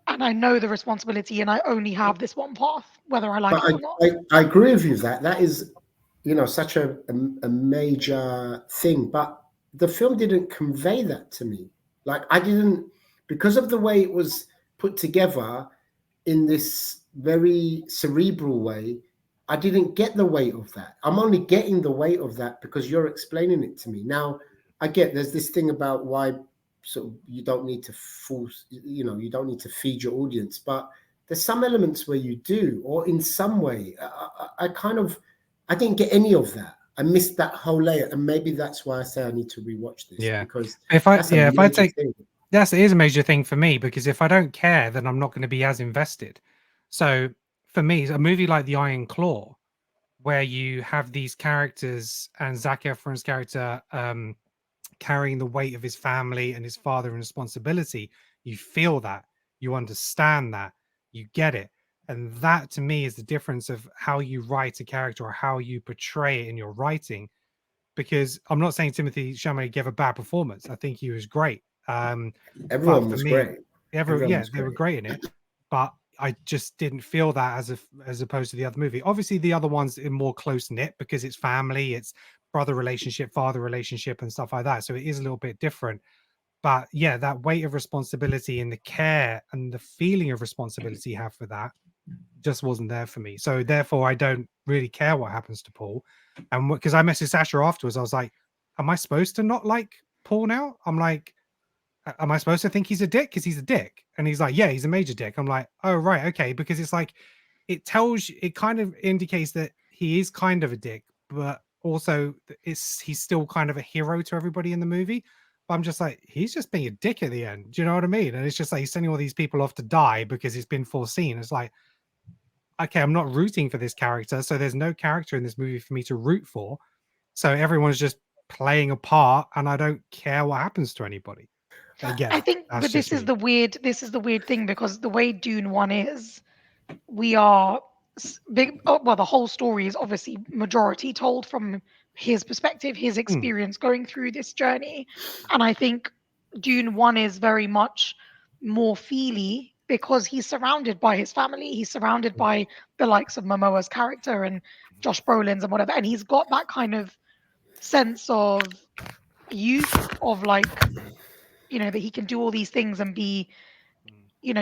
and I know the responsibility and I only have this one path, whether I like but it or not. I agree with you that that is, such a major thing. But the film didn't convey that to me. Like I didn't, because of the way it was put together in this very cerebral way. I didn't get the weight of that. I'm only getting the weight of that because you're explaining it to me. Now, I get there's this thing about why sort of you don't need to force, you don't need to feed your audience, but there's some elements where you do, or in some way, I didn't get any of that. I missed that whole layer, and maybe that's why I say I need to rewatch this Yeah. because If I that's a if I major take thing. Yes, it is a major thing for me because if I don't care, then I'm not going to be as invested. So for me, a movie like The Iron Claw, where you have these characters and Zac Efron's character carrying the weight of his family and his father and responsibility, you feel that, you understand that, you get it. And that to me is the difference of how you write a character or how you portray it in your writing. Because I'm not saying Timothy Chalamet gave a bad performance. I think he was great. But Everyone for was me, great. Everyone yeah, was they were great. great in it. But I just didn't feel that as opposed to the other movie. Obviously, the other ones are more close knit because it's family, it's brother relationship, father relationship, and stuff like that. So it is a little bit different. But yeah, that weight of responsibility and the care and the feeling of responsibility you have for that just wasn't there for me. So therefore, I don't really care what happens to Paul. And because I messaged Sasha afterwards, I was like, "Am I supposed to not like Paul now?" I'm like, am I supposed to think he's a dick because he's a dick? And he's like, yeah, he's a major dick. I'm like, oh right, okay, because it's like it kind of indicates that he is kind of a dick, but also he's still kind of a hero to everybody in the movie. But I'm just like, he's just being a dick at the end. Do you know what I mean? And it's just like he's sending all these people off to die because it's been foreseen. It's like, okay, I'm not rooting for this character, so there's no character in this movie for me to root for. So everyone's just playing a part, and I don't care what happens to anybody. Again, I think, that's but just me. this is the weird thing because the way Dune 1 is, we are big. Well, the whole story is obviously majority told from his perspective, his experience going through this journey, and I think Dune 1 is very much more feely because he's surrounded by his family. He's surrounded by the likes of Momoa's character and Josh Brolin's and whatever, and he's got that kind of sense of youth of like that he can do all these things and be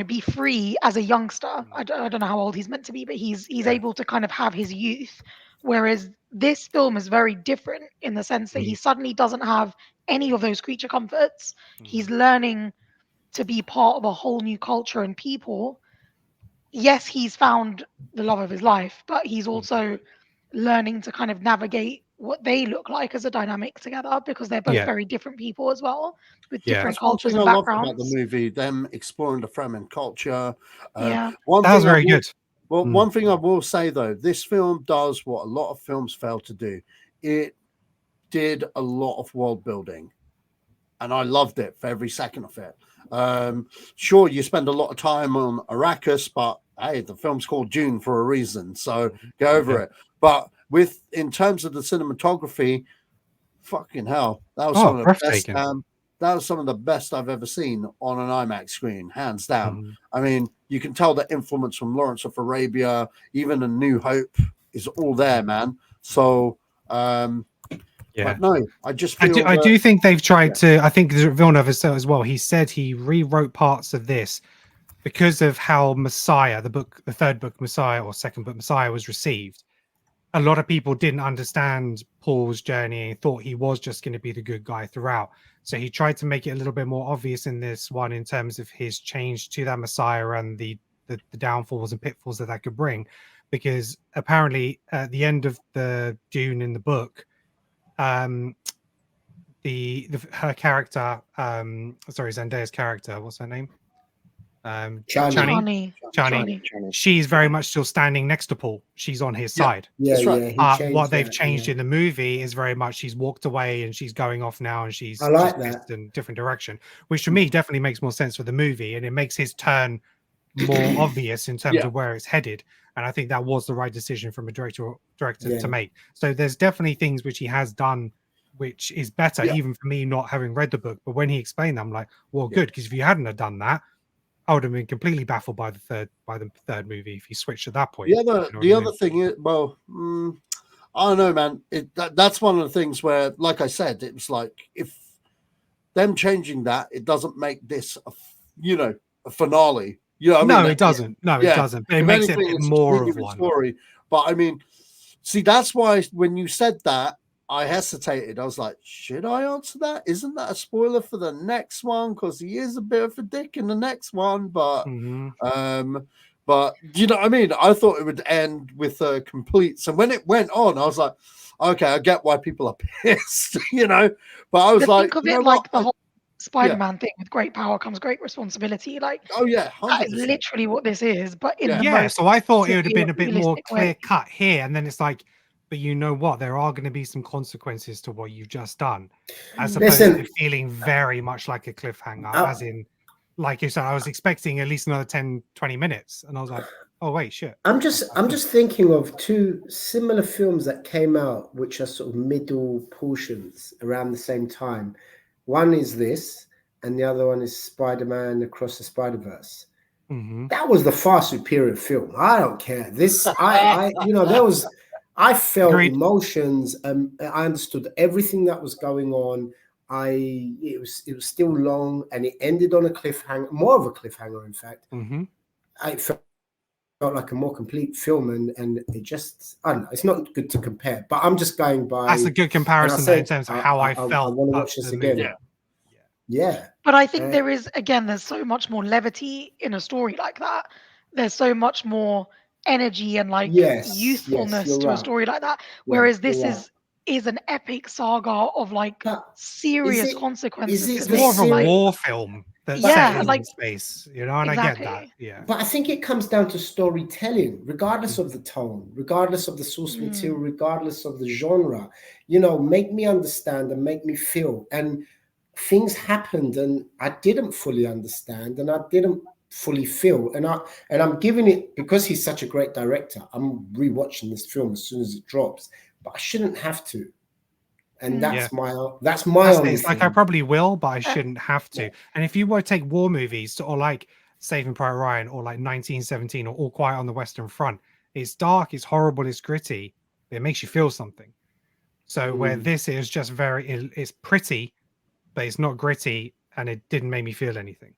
be free as a youngster. I don't know how old he's meant to be, but he's Yeah. able to kind of have his youth, whereas this film is very different in the sense that he suddenly doesn't have any of those creature comforts. He's learning to be part of a whole new culture and people. Yes, he's found the love of his life, but he's also learning to kind of navigate what they look like as a dynamic together because they're both Yeah. very different people as well with Yeah. different that's one cultures thing I and loved about the backgrounds. movie. Them exploring the Fremen culture. Yeah. One That was thing I very will good. Well, one thing I will say though, this film does what a lot of films fail to do. It did a lot of world building, and I loved it for every second of it. Sure, you spend a lot of time on Arrakis, but hey, the film's called Dune for a reason, so go over it. But in terms of the cinematography, fucking hell, that was some of the best. Breathtaking. That was some of the best I've ever seen on an IMAX screen, hands down. Mhm. I mean, you can tell the influence from Lawrence of Arabia, even A New Hope is all there, man. So, Yeah. but no, I just feel I do think they've tried Yeah. to. I think Villeneuve has said as well. He said he rewrote parts of this because of how Messiah, the third book Messiah or second book Messiah was received. a lot of people didn't understand Paul's journey and thought he was just going to be the good guy throughout. So he tried to make it a little bit more obvious in this one in terms of his change to that Messiah and the downfalls and pitfalls that could bring. Because apparently at the end of the Dune in the book, her character, Zendaya's character, what's her name? Chani. She's very much still standing next to Paul. She's on his side. That's right. What they've changed in the movie is very much she's walked away and she's going off now and she's I like just that. in a different direction, which to me definitely makes more sense for the movie, and it makes his turn more obvious in terms of where it's headed. And I think that was the right decision from a director to make. So there's definitely things which he has done which is better, even for me not having read the book. But when he explained that, I'm like, well, good, because if you hadn't have done that, I would have been completely baffled by the third movie if he switched at that point. The other thing is, well, I don't know, man. That's one of the things where, like I said, it was like if them changing that, it doesn't make this, a finale. You know, no, it doesn't. No, it doesn't. It makes it a bit more of one story. But I mean, see, that's why when you said that, I hesitated. I was like, should I answer that? Isn't that a spoiler for the next one? Because he is a bit of a dick in the next one. But but you know what I mean? I thought it would end with a complete. So when it went on, I was like, okay, I get why people are pissed, But I was like, think of it like the whole Spider-Man thing. With great power comes great responsibility. Like, 100%. that is literally what this is. But in the most so I thought it would have been a bit more realistic clear way. cut here, and then it's like, but you know what? There are going to be some consequences to what you've just done, as opposed to feeling very much like a cliffhanger, as in, like you said, I was expecting at least another 10, 20 minutes, and I was like, oh wait, shit. I'm just thinking of two similar films that came out, which are sort of middle portions around the same time. One is this, and the other one is Spider-Man Across the Spider-Verse. That was the far superior film. I don't care. This, I felt emotions. I understood everything that was going on. It was still long, and it ended on a cliffhanger, more of a cliffhanger, in fact. I felt like a more complete film, and it just, I don't know. It's not good to compare, but I'm just going by. That's a good comparison in terms of how I felt. I want to watch this again. Yeah. But I think there's so much more levity in a story like that. There's so much more energy and youthfulness to a story like that. Whereas this is an epic saga of serious consequences. It's more of a war film that's set in space, and I get that. Yeah. But I think it comes down to storytelling, regardless of the tone, regardless of the source material, regardless of the genre. Make me understand and make me feel. And things happened and I didn't fully understand and I didn't fully feel, and I'm giving it, because he's such a great director, I'm rewatching this film as soon as it drops, but I shouldn't have to, and that's my only it's like I probably will, but I shouldn't have to. And if you were to take war movies or like Saving Private Ryan or like 1917 or All Quiet on the Western Front, it's dark, it's horrible, it's gritty, it makes you feel something. So where this is just it's pretty, but it's not gritty, and it didn't make me feel anything.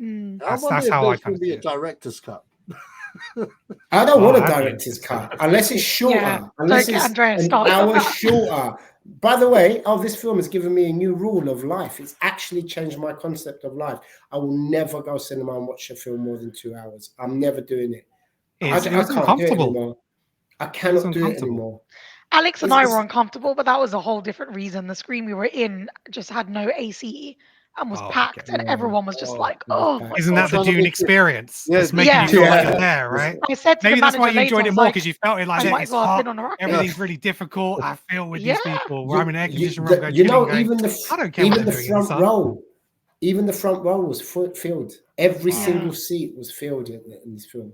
That's how I kind of be a director's cut. I don't want a director's cut unless it's shorter. Unless it's an hour shorter. By the way, this film has given me a new rule of life. It's actually changed my concept of life. I will never go cinema and watch a film more than 2 hours. I'm never doing it. I can't do it anymore. I cannot do it anymore. Alex and I were uncomfortable, but that was a whole different reason. The screen we were in just had no AC and was packed, and everyone was just like, "Oh, isn't that the Dune experience? It's making you feel like you're there, right?" I said to maybe the that's why you enjoyed it more, because you felt it like it's hot. Everything's really difficult. I feel with these people. Where I'm in an air conditioned room. I don't care. Even the front row, even the front row was filled. Every single seat was filled in this film.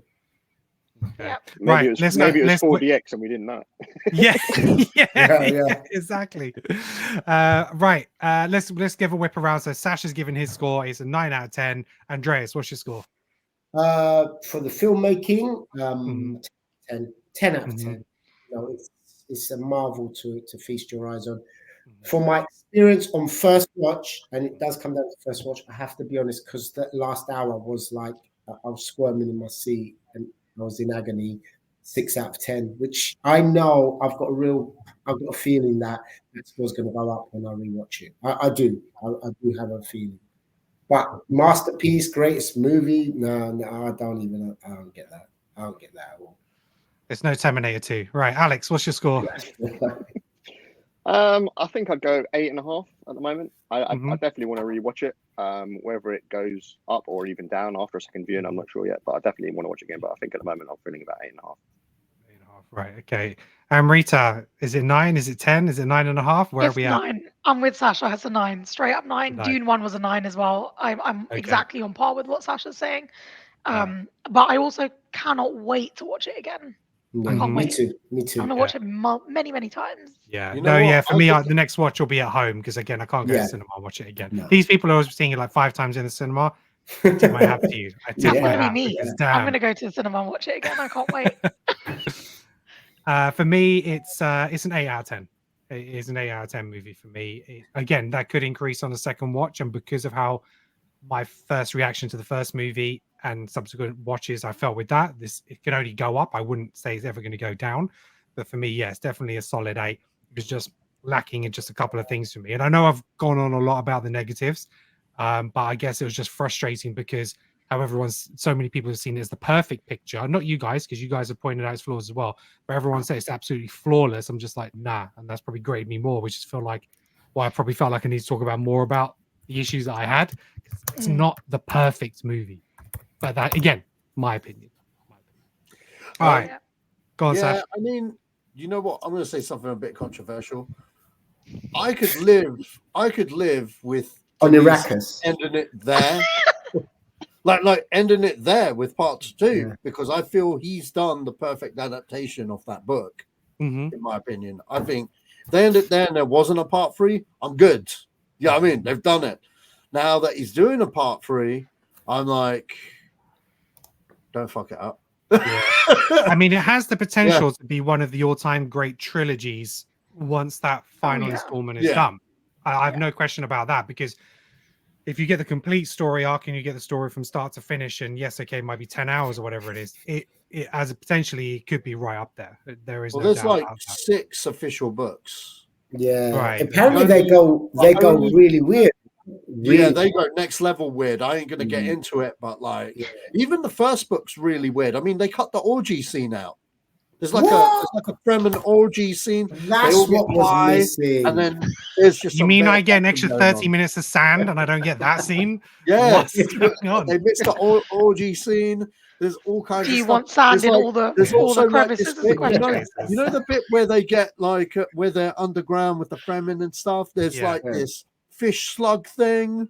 Okay. Maybe it was 4DX and we didn't know. yeah, exactly. Right. Let's give a whip around. So Sacha's given his score. It's a 9 out of 10. Andreas, what's your score? For the filmmaking, 10 out of 10. It's a marvel to feast your eyes on. For my experience on first watch, and it does come down to first watch, I have to be honest, because that last hour was like I was squirming in my seat and I was in agony. 6 out of 10, which I know I've got a feeling that score's going to go up when I rewatch it. I do have a feeling. But masterpiece, greatest movie, no, I don't get that. I don't get that at all. There's no Terminator 2. Right, Alex, what's your score? I think I'd go 8.5 at the moment. I definitely want to rewatch it. Whether it goes up or even down after a second viewing, I'm not sure yet, but I definitely want to watch it again. But I think at the moment I'm feeling about 8.5. 8.5. Right. Okay. Amrita, is it 9? Is it 10? Is it 9.5? Where It's are we at? 9. I'm with Sacha. It's a 9. Straight up 9. 9. Dune 1 was a 9 as well. I'm Okay. exactly on par with what Sacha's saying. Right. But I also cannot wait to watch it again. I can't Me wait. too. I'm gonna watch it many, many times. Yeah. You know No, what? yeah. For me, the next watch will be at home because again, I can't go to Yeah. cinema and watch it again. No. These people are always seeing it like 5 times in the cinema. I tip my hat to you. I tip That's my gonna be hat me. because, I'm damn. gonna go to the cinema and watch it again. I can't wait. For me, it's an 8 out of 10. It is an 8 out of 10 movie for me. Again, that could increase on the second watch, and because of how my first reaction to the first movie and subsequent watches I felt with that, it can only go up. I wouldn't say it's ever going to go down, but for me, yeah, it's definitely a solid 8. It was just lacking in just a couple of things for me, and I know I've gone on a lot about the negatives, but I guess it was just frustrating because how so many people have seen it as the perfect picture. Not you guys, because you guys have pointed out its flaws as well, but everyone says it's absolutely flawless. I'm just like, nah, and that's probably grated me more, which is feel like I probably felt like I need to talk about more about the issues that I had. It's not the perfect movie, but that again, my opinion. All right, go on, Sash. I mean, you know what? I'm going to say something a bit controversial. I could live with on Arrakis ending it there, like ending it there with part 2, because I feel he's done the perfect adaptation of that book. In my opinion, I think if they ended there and there wasn't a part 3, I'm good. Yeah, I mean, they've done it. Now that he's doing a part 3, I'm like, don't fuck it up. Yeah. I mean, it has the potential to be one of the all-time great trilogies once that final installment is done. I have no question about that, because if you get the complete story arc and you get the story from start to finish, and yes, okay, it might be 10 hours or whatever it is, it as potentially it could be right up there. There is there's doubt like about that. 6 official books. Yeah, right. Apparently they go really weird. Really. Yeah, they go next level weird. I ain't gonna get into it, but like even the first book's really weird. I mean, they cut the orgy scene out. There's like a Fremen orgy scene. That's what was missing. And then there's just you mean I get an extra 30 minutes of sand and I don't get that scene? Yeah, what's going on? They missed the orgy scene. There's all kinds. Do of you stuff. want sand There's in like, all the there's also crevices? Like you know the bit where they get like where they're underground with the Fremen and stuff. There's like this fish slug thing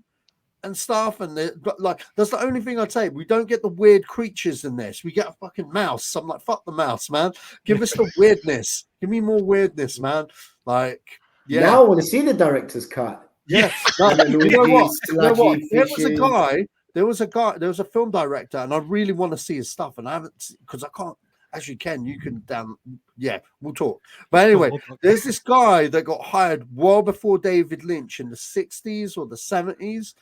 and stuff, and like that's the only thing I'd say. We don't get the weird creatures in this. We get a fucking mouse. I'm like, fuck the mouse, man. Give us the weirdness. Give me more weirdness, man. Like, now I want to see the director's cut. Yeah, you know what? There was a film director, and I really want to see his stuff, and I haven't, because I can't. Actually, Ken, you can we'll talk. But anyway, there's this guy that got hired well before David Lynch in the 60s or the 70s,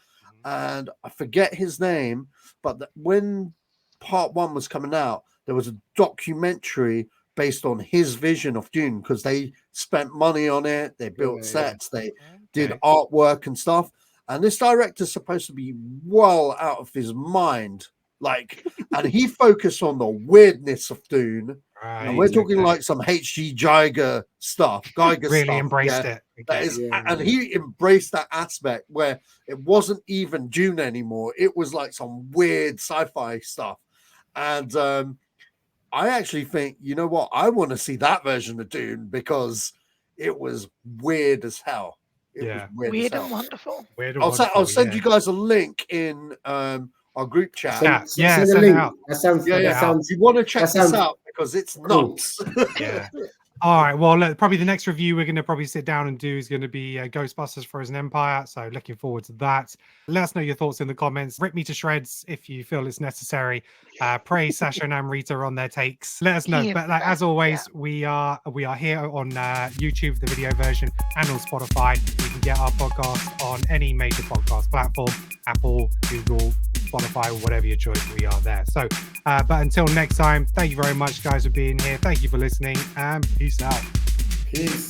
and I forget his name, but when part 1 was coming out, there was a documentary based on his vision of Dune, because they spent money on it, they built sets, they did artwork and stuff, and this director's supposed to be well out of his mind, like, and he focused on the weirdness of Dune, and we're talking like some H.G. Geiger stuff. Geiger really stuff, embraced it. And he embraced that aspect where it wasn't even Dune anymore. It was like some weird sci-fi stuff. And I actually think, you know what? I want to see that version of Dune, because it was weird as hell. It was weird and wonderful. I'll send you guys a link in our group chat. Send a link. That sounds. You want to check this out, because it's nuts. Yeah. All right. Well, look, probably the next review we're going to probably sit down and do is going to be Ghostbusters Frozen Empire. So looking forward to that. Let us know your thoughts in the comments. Rip me to shreds if you feel it's necessary. Praise Sacha and Amrita on their takes. Let us know. But like, as always, we are here on YouTube, the video version, and on Spotify. You can get our podcast on any major podcast platform, Apple, Google, Spotify, whatever your choice. We are there. So But until next time, thank you very much, guys, for being here. Thank you for listening, and peace out. Peace.